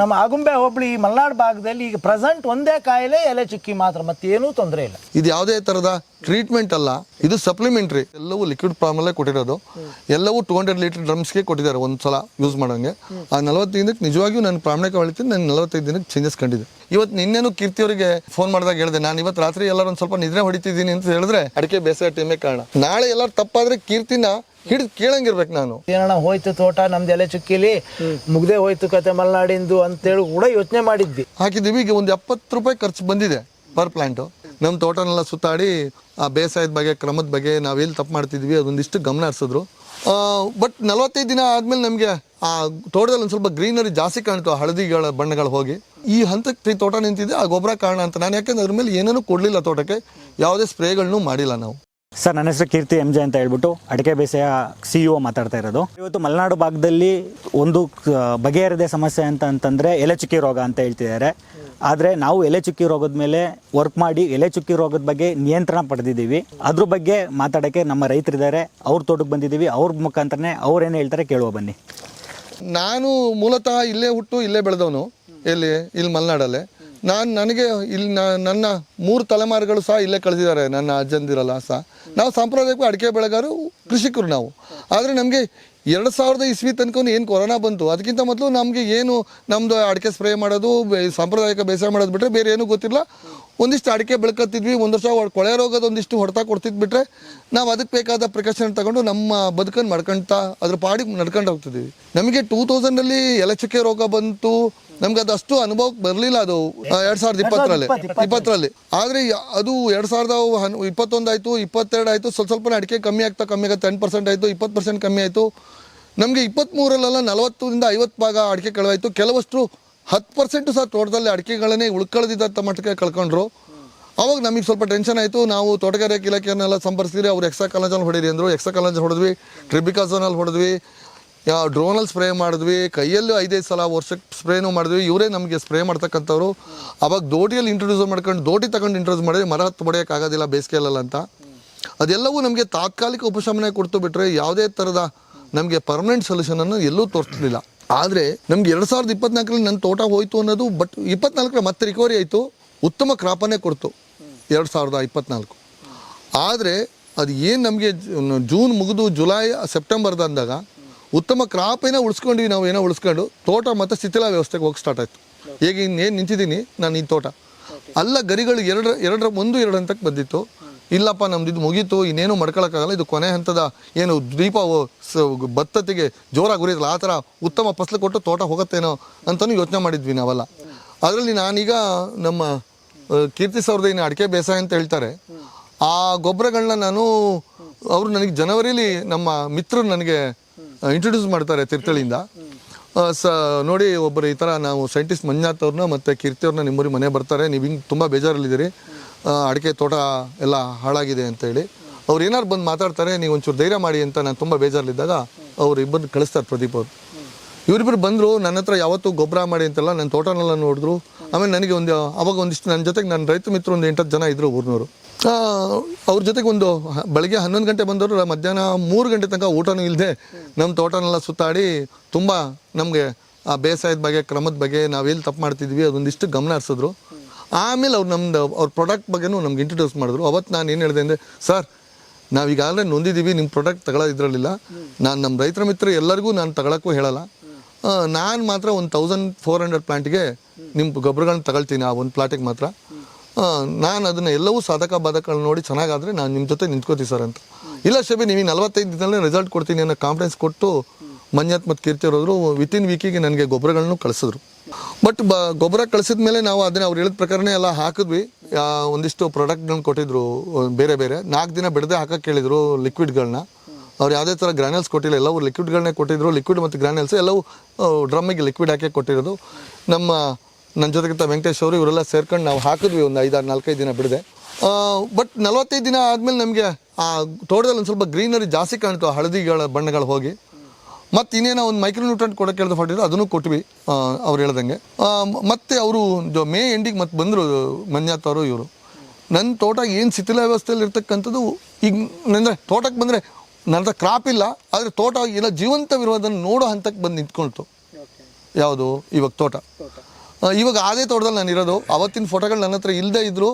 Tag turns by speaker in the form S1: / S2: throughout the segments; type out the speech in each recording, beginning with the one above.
S1: ನಮ್ಮ ಆಗುಂಬೆ ಹೋಬಳಿ ಈ ಮಲೆನಾಡು ಭಾಗದಲ್ಲಿ ಈಗ ಪ್ರೆಸೆಂಟ್ ಒಂದೇ ಕಾಯಿಲೆ ಎಲೆ ಚುಕ್ಕಿ ಮಾತ್ರ, ಮತ್ತೇನೂ ತೊಂದರೆ ಇಲ್ಲ.
S2: ಇದು ಯಾವುದೇ ಥರದ ಟ್ರೀಟ್ಮೆಂಟ್ ಅಲ್ಲ, ಇದು ಸಪ್ಲಿಮೆಂಟ್ರಿ. ಎಲ್ಲವೂ ಲಿಕ್ವಿಡ್ ಫಾರ್ಮಲ್ಲೇ ಕೊಟ್ಟಿರೋದು. ಎಲ್ಲವೂ 200 ಲೀಟರ್ ಡ್ರಮ್ಸ್ಗೆ ಕೊಟ್ಟಿದ್ದಾರೆ ಒಂದು ಸಲ ಯೂಸ್ ಮಾಡೋಂಗೆ. ಆ 45 ದಿನಕ್ಕೆ ನಿಜವಾಗಿಯೂ ನಾನು ಪ್ರಾಮಾಣಿಕ ಹೇಳ್ತೀನಿ, ನಾನು 45 ದಿನಕ್ಕೆ ಚೇಂಜಸ್ ಕಂಡಿದೆ. ಇವತ್ತು ನಿನ್ನೇನು ಕೀರ್ತಿಯವರಿಗೆ ಫೋನ್ ಮಾಡಿದಾಗ ಹೇಳಿದೆ, ನಾನು ಇವತ್ತು ರಾತ್ರಿ ಎಲ್ಲರೂ ಒಂದು ಸ್ವಲ್ಪ ನಿದ್ರೆ ಹೊಡಿತಿದ್ದೀನಿ ಅಂತ ಹೇಳಿದ್ರೆ ಅಡಿಕೆ ಬೇಸಾಯ ಟೈಮೇ ಕಾರಣ. ನಾಳೆ ಎಲ್ಲರೂ ತಪ್ಪಾದ್ರೆ ಕೀರ್ತಿನ ಹಿಡಿದು ಕೇಳಂಗಿರ್ಬೇಕು ನಾನು.
S1: ಏನಣ್ಣ ಹೋಯ್ತು ತೋಟ ನಮ್ದು ಎಲೆ ಚುಕ್ಕಿಲಿ ಮುಗ್ದೆ ಹೋಯ್ತು ಕತೆ ಮಲೆನಾಡಿಂದು ಅಂತೇಳಿ ಕೂಡ ಯೋಚನೆ ಮಾಡಿದ್ವಿ.
S2: ಹಾಕಿದ್ದೀವಿ. ಈಗ ಒಂದು 70 ರೂಪಾಯಿ ಖರ್ಚು ಬಂದಿದೆ ಪರ್ ಪ್ಲಾಂಟು. ನಮ್ಮ ತೋಟನೆಲ್ಲ ಸುತ್ತಾಡಿ ಆ ಬೇಸಾಯದ ಬಗ್ಗೆ, ಕ್ರಮದ ಬಗ್ಗೆ ನಾವೆಲ್ಲಿ ತಪ್ಪು ಮಾಡ್ತಿದ್ವಿ ಅದೊಂದಿಷ್ಟು ಗಮನ ಹರಿಸಿದ್ರು. ಬಟ್ 45 ದಿನ ಆದಮೇಲೆ ನಮಗೆ ಆ ತೋಟದಲ್ಲಿ ಒಂದು ಸ್ವಲ್ಪ ಗ್ರೀನರಿ ಜಾಸ್ತಿ ಕಾಣ್ತು, ಹಳದಿಗಳ ಬಣ್ಣಗಳು ಹೋಗಿ. ಈ ಹಂತಕ್ಕೆ ತೋಟ ನಿಂತಿದೆ, ಆ ಗೊಬ್ಬರ ಕಾರಣ ಅಂತ ನಾನು. ಯಾಕೆಂದ್ರೆ ಅದ್ರ ಮೇಲೆ ಏನೇನೂ ಕೊಡಲಿಲ್ಲ, ತೋಟಕ್ಕೆ ಯಾವುದೇ ಸ್ಪ್ರೇಗಳನ್ನೂ ಮಾಡಿಲ್ಲ ನಾವು.
S3: ಸರ್, ನನ್ನ ಹೆಸರು ಕೀರ್ತಿ MJ ಅಂತ ಹೇಳ್ಬಿಟ್ಟು ಅಡಿಕೆ ಬೇಸಾಯ CEO ಮಾತಾಡ್ತಾ ಇರೋದು. ಇವತ್ತು ಮಲೆನಾಡು ಭಾಗದಲ್ಲಿ ಒಂದು ಬಗೆಹರಿದ ಸಮಸ್ಯೆ ಅಂತಂದರೆ ಎಲೆ ಚುಕ್ಕಿ ರೋಗ ಅಂತ ಹೇಳ್ತಿದ್ದಾರೆ. ಆದರೆ ನಾವು ಎಲೆ ಚುಕ್ಕಿ ರೋಗದ ಮೇಲೆ ವರ್ಕ್ ಮಾಡಿ ಎಲೆ ಚುಕ್ಕಿ ರೋಗದ ಬಗ್ಗೆ ನಿಯಂತ್ರಣ ಪಡೆದಿದ್ದೀವಿ. ಅದ್ರ ಬಗ್ಗೆ ಮಾತಾಡೋಕ್ಕೆ ನಮ್ಮ ರೈತರಿದ್ದಾರೆ, ಅವ್ರ ತೋಟಕ್ಕೆ ಬಂದಿದ್ದೀವಿ. ಅವ್ರ ಮುಖಾಂತರನೇ ಅವ್ರೇನು ಹೇಳ್ತಾರೆ ಕೇಳುವ ಬನ್ನಿ.
S2: ನಾನು ಮೂಲತಃ ಇಲ್ಲೇ ಹುಟ್ಟು ಇಲ್ಲೇ ಬೆಳೆದವನು. ಇಲ್ಲಿ ಮಲೆನಾಡಲ್ಲೇ ನನಗೆ ಇಲ್ಲಿ ನನ್ನ 3 ತಲೆಮಾರುಗಳು ಸಹ ಇಲ್ಲೇ ಕಳೆದಿದ್ದಾರೆ. ನನ್ನ ಅಜ್ಜಂದಿರಲ್ಲ ಸಹ. ನಾವು ಸಾಂಪ್ರದಾಯಿಕ ಅಡಿಕೆ ಬೆಳೆಗಾರು, ಕೃಷಿಕರು ನಾವು. ಆದರೆ ನಮಗೆ 2000 ಇಸ್ವಿ ತನಕ ಏನು ಕೊರೋನಾ ಬಂತು, ಅದಕ್ಕಿಂತ ಮೊದಲು ನಮಗೆ ಏನು ನಮ್ಮದು ಅಡಿಕೆ ಸ್ಪ್ರೇ ಮಾಡೋದು, ಸಾಂಪ್ರದಾಯಿಕ ಬೇಸಾಯ ಮಾಡೋದು ಬಿಟ್ಟರೆ ಬೇರೆ ಏನೂ ಗೊತ್ತಿಲ್ಲ. ಒಂದಿಷ್ಟು ಅಡಿಕೆ ಬೆಳ್ಕೊತಿದ್ವಿ. ಒಂದು ವರ್ಷ ಕೊಳೆ ರೋಗದ ಒಂದಿಷ್ಟು ಹೊಡೆತ ಕೊಡ್ತಿದ್ದು ಬಿಟ್ಟರೆ ನಾವು ಅದಕ್ಕೆ ಬೇಕಾದ ಪ್ರಿಕಾಷನ್ ತಗೊಂಡು ನಮ್ಮ ಬದುಕನ್ನು ಮಾಡ್ಕೊಳ್ತಾ ಅದ್ರ ಪಾಡಿಗೆ ನಡ್ಕೊಂಡು ಹೋಗ್ತಿದ್ವಿ. ನಮಗೆ 2000 ಎಲೆ ಚುಕ್ಕೆ ರೋಗ ಬಂತು. ನಮ್ಗೆ ಅದು ಅಷ್ಟು ಅನುಭವಕ್ಕೆ ಬರಲಿಲ್ಲ. ಅದು 2020 ಆದರೆ ಅದು 2021 ಆಯಿತು, 22 ಆಯಿತು. ಸ್ವಲ್ಪನೇ ಅಡಿಕೆ ಕಮ್ಮಿ ಆಗ್ತಾ 10% ಆಯಿತು, 20% ಕಮ್ಮಿ ಆಯಿತು. ನಮಗೆ 23ರಲ್ಲೆಲ್ಲ 40ರಿಂದ 50 ಭಾಗ ಅಡಿಕೆ ಕಳೆವಾಯಿತು. ಕೆಲವಷ್ಟು 10% ಸಹ ತೋಟದಲ್ಲಿ ಅಡಿಕೆಗಳನ್ನೇ ಉಳ್ಕೊಳ್ಳದಿದ್ದಂಥ ಮಟ್ಟಕ್ಕೆ ಕಳ್ಕೊಂಡ್ರು. ಅವಾಗ ನಮಗೆ ಸ್ವಲ್ಪ ಟೆನ್ಷನ್ ಆಯಿತು. ನಾವು ತೋಟಗಾರಿಕೆ ಇಲಾಖೆಯನ್ನೆಲ್ಲ ಸಂಪರ್ಸಿದ್ರೆ ಅವ್ರು ಎಕ್ಸಾಕಾಲಜಲ್ ಹೊಡೀರಿ ಅಂದರು. ಎಕ್ಸಾಕಾಲಜಲ್ ಹೊಡೆದ್ವಿ, ಟ್ರಿಬಿಕಾಝೋನಲ್ಲಿ ಹೊಡೆದ್ವಿ, ಡ್ರೋನಲ್ಲಿ ಸ್ಪ್ರೇ ಮಾಡಿದ್ವಿ, ಕೈಯಲ್ಲೂ 5-5 ಸಲ ವರ್ಷಕ್ಕೆ ಸ್ಪ್ರೇನೂ ಮಾಡಿದ್ವಿ. ಇವರೇ ನಮಗೆ ಸ್ಪ್ರೇ ಮಾಡ್ತಕ್ಕಂಥವ್ರು. ಅವಾಗ ದೋಟಿಯಲ್ಲಿ ಇಂಟ್ರೊಡ್ಯೂಸ್ ಮಾಡ್ಕೊಂಡು ದೋಟಿ ತಗೊಂಡು ಇಂಟ್ರೊಡ್ಯೂಸ್ ಮಾಡಿದ್ರೆ ಮರ ಹತ್ತು ಹೊಡೆಯೋಕ್ಕಾಗೋದಿಲ್ಲ ಬೇಸಿಗೆಯಲ್ಲ ಅಂತ. ಅದೆಲ್ಲವೂ ನಮಗೆ ತಾತ್ಕಾಲಿಕ ಉಪಶಮನ ಕೊಡ್ತು ಬಿಟ್ಟರೆ ಯಾವುದೇ ಥರದ ನಮಗೆ ಪರ್ಮನೆಂಟ್ ಸೊಲ್ಯೂಷನನ್ನು ಎಲ್ಲೂ ತೋರಿಸ್ಲಿಲ್ಲ. ಆದರೆ ನಮ್ಗೆ 2024ರಲ್ಲಿ ನನ್ನ ತೋಟ ಹೋಯಿತು ಅನ್ನೋದು. ಬಟ್ 24ರ ಮತ್ತೆ ರಿಕವರಿ ಆಯಿತು, ಉತ್ತಮ ಕ್ರಾಪನ್ನೇ ಕೊಡ್ತು 2024. ಆದರೆ ಅದು ಏನು ನಮಗೆ ಜೂನ್ ಮುಗಿದು ಜುಲೈ ಸೆಪ್ಟೆಂಬರ್ದು ಅಂದಾಗ ಉತ್ತಮ ಕ್ರಾಪೇನೋ ಉಳಿಸ್ಕೊಂಡ್ವಿ. ನಾವು ಏನೋ ಉಳಿಸ್ಕೊಂಡು ತೋಟ ಮತ್ತು ಶಿಥಿಲ ವ್ಯವಸ್ಥೆಗೆ ಹೋಗಿ ಸ್ಟಾರ್ಟ್ ಆಯಿತು. ಈಗ ಇನ್ನೇನು ನಿಂತಿದ್ದೀನಿ ನಾನು ಈ ತೋಟ ಅಲ್ಲ, ಗರಿಗಳು 1-2 ಹಂತಕ್ಕೆ ಬಂದಿತ್ತು. ಇಲ್ಲಪ್ಪ ನಮ್ದು ಇದು ಮುಗೀತು, ಇನ್ನೇನು ಮಾಡ್ಕೊಳಕ್ಕಾಗಲ್ಲ, ಇದು ಕೊನೆ ಹಂತದ ಏನು ದೀಪ ಭತ್ತತೆಗೆ ಜೋರಾಗಿ ಉರಿಯಲ್ಲ, ಆ ಥರ ಉತ್ತಮ ಫಸಲು ಕೊಟ್ಟು ತೋಟ ಹೋಗುತ್ತೇನೋ ಅಂತಲೂ ಯೋಚನೆ ಮಾಡಿದ್ವಿ ನಾವೆಲ್ಲ. ಅದರಲ್ಲಿ ನಾನೀಗ ನಮ್ಮ ಕೀರ್ತಿ ಸೌರದ ಏನು ಅಡಿಕೆ ಬೇಸಾಯ ಅಂತ ಹೇಳ್ತಾರೆ, ಆ ಗೊಬ್ಬರಗಳನ್ನ ಅವರು ನನಗೆ ಜನವರಿಲಿ ನಮ್ಮ ಮಿತ್ರರು ನನಗೆ ಇಂಟ್ರೊಡ್ಯೂಸ್ ಮಾಡ್ತಾರೆ ತಿರ್ತಳಿಯಿಂದ. ನೋಡಿ ಒಬ್ಬರು ಈ ಥರ ನಾವು ಸೈಂಟಿಸ್ಟ್ ಮಂಜುನಾಥ್ ಅವ್ರನ್ನ ಮತ್ತು ಕೀರ್ತಿಯವ್ರನ್ನ ನಿಮ್ಮೂರಿಗೆ ಮನೆ ಬರ್ತಾರೆ, ನೀವು ಹಿಂಗೆ ತುಂಬ ಬೇಜಾರಲ್ಲಿದ್ದೀರಿ, ಅಡಿಕೆ ತೋಟ ಎಲ್ಲ ಹಾಳಾಗಿದೆ ಅಂತೇಳಿ ಅವ್ರು ಏನಾರು ಬಂದು ಮಾತಾಡ್ತಾರೆ, ನೀವು ಒಂಚೂರು ಧೈರ್ಯ ಮಾಡಿ ಅಂತ. ನಾನು ತುಂಬ ಬೇಜಾರಲ್ಲಿದ್ದಾಗ ಅವ್ರು ಇಬ್ಬರು ಕಳಿಸ್ತಾರೆ, ಪ್ರದೀಪ್ ಅವರು. ಇವರಿಬ್ಬರು ಬಂದರು ನನ್ನ ಹತ್ರ. ಯಾವತ್ತೂ ಗೊಬ್ಬರ ಮಾಡಿ ಅಂತೆಲ್ಲ ನನ್ನ ತೋಟನೆಲ್ಲ ನೋಡಿದ್ರು. ಆಮೇಲೆ ನನಗೆ ಅವಾಗ ಒಂದಿಷ್ಟು ನನ್ನ ಜೊತೆಗೆ ನನ್ನ ರೈತ ಮಿತ್ರರು ಒಂದು 8-10 ಜನ ಇದ್ದರು ಊರಿನವರು. ಅವ್ರ ಜೊತೆಗೆ ಬೆಳಗ್ಗೆ 11 ಗಂಟೆ ಬಂದವರು, ಮಧ್ಯಾಹ್ನ 3 ಗಂಟೆ ತನಕ ಊಟನೂ ಇಲ್ಲದೆ ನಮ್ಮ ತೋಟನೆಲ್ಲ ಸುತ್ತಾಡಿ ತುಂಬ ನಮಗೆ ಆ ಬೇಸಾಯದ ಬಗ್ಗೆ, ಕ್ರಮದ ಬಗ್ಗೆ, ನಾವೆಲ್ಲಿ ತಪ್ಪು ಮಾಡ್ತಿದ್ವಿ ಅದೊಂದಿಷ್ಟು ಗಮನ ಹರಿಸಿದ್ರು. ಆಮೇಲೆ ಅವ್ರ ಪ್ರಾಡಕ್ಟ್ ಬಗ್ಗೆನೂ ನಮ್ಗೆ ಇಂಟ್ರೊಡ್ಯೂಸ್ ಮಾಡಿದ್ರು. ಅವತ್ತು ನಾನು ಏನು ಹೇಳಿದೆ ಅಂದರೆ, ಸರ್ ನಾವೀಗಾಗಲೇ ನೊಂದಿದ್ದೀವಿ, ನಿಮ್ಮ ಪ್ರಾಡಕ್ಟ್ ತಗೊಳ್ಳೋದಿದ್ರಲ್ಲಿಲ್ಲ. ನಾನು ನಮ್ಮ ರೈತರ ಮಿತ್ರ ಎಲ್ಲರಿಗೂ ನಾನು ತಗೊಳ್ಳೋಕ್ಕೂ ಹೇಳಲ್ಲ. ನಾನು ಮಾತ್ರ ಒಂದು 1400 ಪ್ಲಾಂಟ್ಗೆ ನಿಮ್ಮ ಗೊಬ್ಬರಗಳನ್ನ ತಗೊಳ್ತೀನಿ, ಆ ಒಂದು ಪ್ಲಾಟಿಗೆ ಮಾತ್ರ. ನಾನು ಅದನ್ನು ಎಲ್ಲವೂ ಸಾಧಕ ಬಾಧಕಗಳನ್ನ ನೋಡಿ ಚೆನ್ನಾಗಾದರೆ ನಾನು ನಿಮ್ಮ ಜೊತೆ ನಿಂತ್ಕೋತೀವಿ ಸರ್ ಅಂತ. ಇಲ್ಲ ಶಬಿ, ನೀವು 45 ದಿನದಲ್ಲೇ ರಿಸಲ್ಟ್ ಕೊಡ್ತೀನಿ ಅನ್ನೋ ಕಾನ್ಫಿಡೆನ್ಸ್ ಕೊಟ್ಟು ಮಂಜುನಾಥ್ ಮತ್ತು ಕೀರ್ತಿ ಹೋದ್ರು. ವಿತಿನ್ ವೀಕಿಗೆ ನನಗೆ ಗೊಬ್ಬರಗಳನ್ನು ಕಳಿಸಿದ್ರು. ಬಟ್ ಗೊಬ್ಬರ ಕಳಿಸಿದ ಮೇಲೆ ನಾವು ಅದನ್ನು ಅವ್ರು ಹೇಳಿದ ಪ್ರಕಾರನೇ ಎಲ್ಲ ಹಾಕಿದ್ವಿ. ಒಂದಿಷ್ಟು ಪ್ರಾಡಕ್ಟ್ಗಳನ್ನ ಕೊಟ್ಟಿದ್ರು, ಬೇರೆ ಬೇರೆ 4 ದಿನ ಬಿಡದೆ ಹಾಕಕ್ಕೆ ಕೇಳಿದರು ಲಿಕ್ವಿಡ್ಗಳನ್ನ. ಅವ್ರು ಯಾವುದೇ ಥರ ಗ್ರಾನ್ಯಲ್ಸ್ ಕೊಟ್ಟಿಲ್ಲ, ಎಲ್ಲವೂ ಲಿಕ್ವಿಡ್ಗಳನ್ನೇ ಕೊಟ್ಟಿದ್ರು. ಲಿಕ್ವಿಡ್ ಮತ್ತು ಗ್ರಾನ್ಯಲ್ಸ್ ಎಲ್ಲವೂ ಡ್ರಮ್ಮಿಗೆ ಲಿಕ್ವಿಡ್ ಹಾಕಿ ಕೊಟ್ಟಿರೋದು. ನನ್ನ ಜೊತೆಗಿಂತ ವೆಂಕಟೇಶ್ ಅವರು ಇವರೆಲ್ಲ ಸೇರ್ಕೊಂಡು ನಾವು ಹಾಕಿದ್ವಿ ಒಂದು 5-4 ದಿನ ಬಿಡದೆ. ಬಟ್ 45 ದಿನ ಆದಮೇಲೆ ನಮಗೆ ಆ ತೋಟದಲ್ಲಿ ಒಂದು ಸ್ವಲ್ಪ ಗ್ರೀನರಿ ಜಾಸ್ತಿ ಕಾಣ್ತು, ಹಳದಿಗಳ ಬಣ್ಣಗಳು ಹೋಗಿ. ಮತ್ತು ಇನ್ನೇನೋ ಒಂದು ಮೈಕ್ರೋನ್ಯೂಟ್ರೆಂಟ್ ಕೊಡೋಕೆ ಕೇಳಿದ ಹೊಟ್ಟಿದ್ರು, ಅದನ್ನು ಕೊಟ್ವಿ ಅವ್ರು ಹೇಳ್ದಂಗೆ. ಮತ್ತು ಅವರು ಮೇ ಎಂಡಿಗೆ ಮತ್ತೆ ಬಂದರು ಮಂಜುನಾಥ್ ಅವರು. ಇವರು ನನ್ನ ತೋಟ ಏನು ಶಿಥಿಲ ವ್ಯವಸ್ಥೆಯಲ್ಲಿ ಇರ್ತಕ್ಕಂಥದ್ದು. ಈಗ ಅಂದರೆ ತೋಟಕ್ಕೆ ಬಂದರೆ ನನ್ನ ಕ್ರಾಪ್ ಇಲ್ಲ, ಆದರೆ ತೋಟ ಎಲ್ಲ ಜೀವಂತವಿರೋದನ್ನು ನೋಡೋ ಹಂತಕ್ಕೆ ಬಂದು ನಿಂತ್ಕೊಳ್ತು. ಯಾವುದು ಇವಾಗ ತೋಟ. ಇವಾಗ ಅದೇ ತೋಟದಲ್ಲಿ ನಾನು ಇರೋದು. ಅವತ್ತಿನ ಫೋಟೋಗಳು ನನ್ನ ಹತ್ರ ಇಲ್ಲದೆ ಇದ್ದರು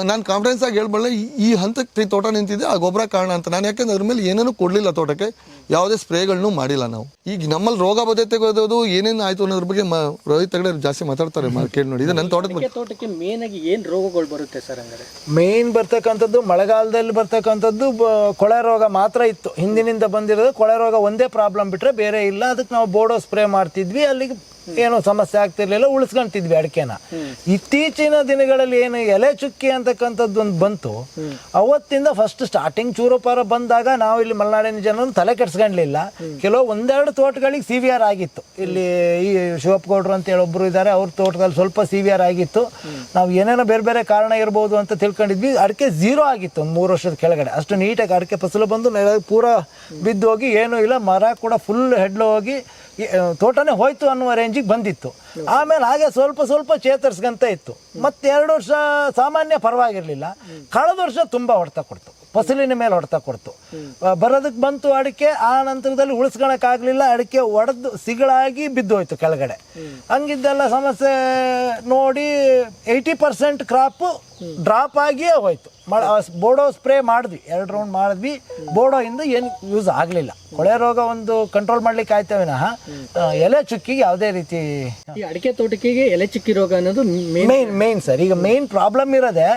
S2: ನಾನು ಕಾನ್ಫಿಡೆನ್ಸ್ ಆಗಿ ಹೇಳ್ಬಲ್ಲೆ ಈ ಹಂತಕ್ಕೆ ತೋಟ ನಿಂತಿದೆ ಆ ಗೊಬ್ಬರ ಕಾರಣ ಅಂತ. ನಾನು ಯಾಕೆಂದ್ರೆ ಅದ್ರ ಮೇಲೆ ಏನೇನೂ ಕೊಡಲಿಲ್ಲ, ತೋಟಕ್ಕೆ ಯಾವುದೇ ಸ್ಪ್ರೇಗಳನ್ನೂ ಮಾಡಿಲ್ಲ ನಾವು. ಈಗ ನಮ್ಮಲ್ಲಿ ರೋಗ ಬದ್ಧತೆಗೋದು ಏನೇನು ಆಯಿತು ಅನ್ನೋದ್ರ ಬಗ್ಗೆ ರೋಹಿತ್ ತಗಡೆ ಜಾಸ್ತಿ ಮಾತಾಡ್ತಾರೆ, ಕೇಳಿ ನೋಡಿ. ಇದು ನನ್ನ
S4: ತೋಟಕ್ಕೆ ಮೇನ್ ಆಗಿ ಏನು ರೋಗಗಳು ಬರುತ್ತೆ ಸರ್? ಹಂಗಾರೆ
S1: ಮೇನ್ ಬರ್ತಕ್ಕಂಥದ್ದು ಮಳೆಗಾಲದಲ್ಲಿ ಬರ್ತಕ್ಕಂಥದ್ದು ಕೊಳೆ ರೋಗ ಮಾತ್ರ ಇತ್ತು. ಹಿಂದಿನಿಂದ ಬಂದಿರೋದು ಕೊಳೆ ರೋಗ ಒಂದೇ ಪ್ರಾಬ್ಲಮ್ ಬಿಟ್ಟರೆ ಬೇರೆ ಇಲ್ಲ. ಅದಕ್ಕೆ ನಾವು ಬೋಡೋ ಸ್ಪ್ರೇ ಮಾಡ್ತಿದ್ವಿ, ಅಲ್ಲಿಗೆ ಏನೋ ಸಮಸ್ಯೆ ಆಗ್ತಿರ್ಲಿಲ್ಲ, ಉಳಿಸ್ಕೊಂತಿದ್ವಿ ಅಡಿಕೆನ. ಇತ್ತೀಚಿನ ದಿನಗಳಲ್ಲಿ ಏನು ಎಲೆ ಚುಕ್ಕಿ ಅಂತಕ್ಕಂಥದ್ದು ಒಂದು ಬಂತು, ಅವತ್ತಿಂದ ಫಸ್ಟ್ ಸ್ಟಾರ್ಟಿಂಗ್ ಚೂರುಪಾರ ಬಂದಾಗ ನಾವು ಇಲ್ಲಿ ಮಲೆನಾಡಿನ ಜನರು ತಲೆ ಕೆಡ್ಸ್ಕೊಂಡ್ಲಿಲ್ಲ. ಕೆಲವು ಒಂದೆರಡು ತೋಟಗಳಿಗೆ CVR ಆಗಿತ್ತು. ಇಲ್ಲಿ ಈ ಶಿವಪ್ಪಗೌಡರು ಅಂತ ಹೇಳಿ ಒಬ್ರು ಇದ್ದಾರೆ, ಅವ್ರ ತೋಟದಲ್ಲಿ ಸ್ವಲ್ಪ CVR ಆಗಿತ್ತು. ನಾವು ಏನೇನೋ ಬೇರೆ ಬೇರೆ ಕಾರಣ ಇರ್ಬೋದು ಅಂತ ತಿಳ್ಕೊಂಡಿದ್ವಿ. ಅಡಿಕೆ 0 ಆಗಿತ್ತು ಒಂದು 3 ವರ್ಷದ ಕೆಳಗಡೆ. ಅಷ್ಟು ನೀಟಾಗಿ ಅಡಿಕೆ ಫಸಲು ಬಂದು ಪೂರ ಬಿದ್ದೋಗಿ ಏನೂ ಇಲ್ಲ, ಮರ ಕೂಡ ಫುಲ್ ಹೆಡ್ಲು ಹೋಗಿ ತೋಟನೇ ಹೋಯ್ತು ಅನ್ನುವ ರೇಂಜಿಗೆ ಬಂದಿತ್ತು. ಆಮೇಲೆ ಹಾಗೆ ಸ್ವಲ್ಪ ಸ್ವಲ್ಪ ಚೇತರಿಸ್ಕೊಂತ ಇತ್ತು. ಮತ್ತೆ 2 ವರ್ಷ ಸಾಮಾನ್ಯ ಪರವಾಗಿರಲಿಲ್ಲ. ಕಳೆದ ವರ್ಷ ತುಂಬ ಹೊಡೆತ ಕೊಡ್ತು, ಫಸಲಿನ ಮೇಲೆ ಹೊಡೆತ ಕೊಡ್ತು. ಬರೋದಕ್ಕೆ ಬಂತು ಅಡಿಕೆ, ಆ ನಂತರದಲ್ಲಿ ಉಳಿಸ್ಕೊಳಕ್ಕಾಗಲಿಲ್ಲ. ಅಡಿಕೆ ಒಡೆದು ಸಿಗಳಾಗಿ ಬಿದ್ದೋಯ್ತು ಕೆಳಗಡೆ. ಹಂಗಿದ್ದೆಲ್ಲ ಸಮಸ್ಯೆ ನೋಡಿ 80% ಕ್ರಾಪು ಡ್ರಾಪ್ ಆಗಿಯೇ ಹೋಯ್ತು. ಬೋಡೋ ಸ್ಪ್ರೇ ಮಾಡಿದ್ವಿ, 2 ರೌಂಡ್ ಮಾಡಿದ್ವಿ. ಬೋಡೋಯಿಂದ ಏನು ಯೂಸ್ ಆಗಲಿಲ್ಲ. ಕೊಳೆ ರೋಗ ಒಂದು ಕಂಟ್ರೋಲ್ ಮಾಡ್ಲಿಕ್ಕೆ ಆಯ್ತಾ ವಿನಃ ಎಲೆ ಚುಕ್ಕಿಗೆ ಯಾವುದೇ ರೀತಿ.
S4: ಈ ಅಡಿಕೆ ತೋಟಕ್ಕೆ ಎಲೆ ಚುಕ್ಕಿ ರೋಗ ಅನ್ನೋದು
S1: ಮೇನ್ ಸರ್. ಈಗ ಮೇನ್ ಪ್ರಾಬ್ಲಮ್ ಇರೋದೆ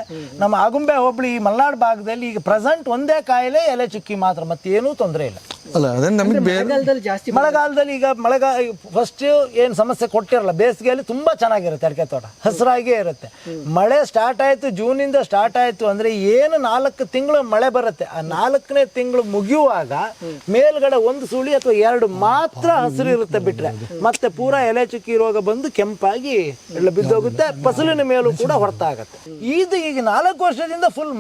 S1: ನಮ್ಮ ಆಗುಂಬೆ ಹೋಬಳಿ ಈ ಮಲೆನಾಡು ಭಾಗದಲ್ಲಿ ಈಗ ಪ್ರೆಸೆಂಟ್ ಒಂದೇ ಕಾಯಿಲೆ ಎಲೆ ಚುಕ್ಕಿ ಮಾತ್ರ, ಮತ್ತೇನೂ ತೊಂದರೆ ಇಲ್ಲ.
S2: ಅಲ್ಲ ಅದೇ ನಮಗೆ
S4: ಮಳೆಗಾಲದಲ್ಲಿ ಜಾಸ್ತಿ.
S1: ಮಳೆಗಾಲದಲ್ಲಿ ಈಗ ಫಸ್ಟ್ ಏನು ಸಮಸ್ಯೆ ಕೊಟ್ಟಿರಲ್ಲ. ಬೇಸಿಗೆಯಲ್ಲಿ ತುಂಬಾ ಚೆನ್ನಾಗಿರುತ್ತೆ ಅಡಿಕೆ ತೋಟ, ಹಸಿರಾಗೇ ಇರುತ್ತೆ. ಮಳೆ ಸ್ಟಾರ್ಟ್ ಆಯ್ತು, ಜೂನಿಂದ ಸ್ಟಾರ್ಟ್ ಆಯ್ತು ಅಂದ್ರೆ ಏನು 4 ತಿಂಗಳು ಮಳೆ ಬರುತ್ತೆ. ಆ 4ನೇ ತಿಂಗಳು ಮುಗಿಯುವಾಗ ಮೇಲ್ಗಡೆ 1 ಸುಳಿ ಅಥವಾ 2 ಮಾತ್ರ ಹಸಿರು ಇರುತ್ತೆ, ಬಿಟ್ರೆ ಮತ್ತೆ ಪೂರಾ ಎಲೆ ಚುಕ್ಕಿ ರೋಗ ಬಂದು ಕೆಂಪಾಗಿ ಎಲ್ಲ ಬಿದ್ದೋಗುತ್ತೆ. ಫಸಲಿನ ಮೇಲೂ ಕೂಡ ಹೊರತ ಆಗುತ್ತೆ. ಇದು ಈಗ 4 ವರ್ಷದಿಂದ ಫುಲ್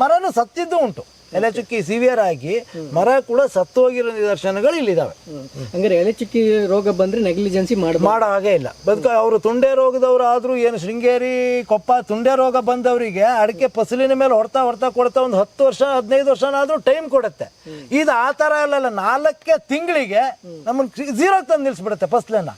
S1: ಮರನೂ ಸತ್ತಿದ್ದು ಉಂಟು. ಎಲೆ ಚುಕ್ಕಿ ಸಿವಿಯರ್ ಆಗಿ ಮರ ಕೂಡ ಸತ್ತೋಗಿರೋ ನಿದರ್ಶನಗಳು ಇಲ್ಲಿದ್ದಾವೆ.
S4: ಹಂಗಾರೆ ಎಲೆ ಚುಕ್ಕಿ ರೋಗ ಬಂದ್ರೆ ನೆಗ್ಲಿಜೆನ್ಸಿ ಮಾಡೋ
S1: ಹಾಗೆ ಇಲ್ಲ. ಅವರು ತುಂಡೆ ರೋಗದವರು ಆದ್ರೂ ಏನು ಶೃಂಗೇರಿ ಕೊಪ್ಪ ತುಂಡೆ ರೋಗ ಬಂದವರಿಗೆ ಅಡಿಕೆ ಫಸಲಿನ ಮೇಲೆ ಹೊಡ್ತಾ ಕೊಡ್ತಾ ಒಂದು 10 ವರ್ಷ 15 ವರ್ಷನಾದ್ರೂ ಟೈಮ್ ಕೊಡುತ್ತೆ. ಇದು ಆ ತರ ಅಲ್ಲಲ್ಲ, 4 ತಿಂಗಳಿಗೆ ನಮ್ಮನ್ನು 0 ತಂದು ನಿಲ್ಸ್ಬಿಡುತ್ತೆ ಫಸಲನ್ನ.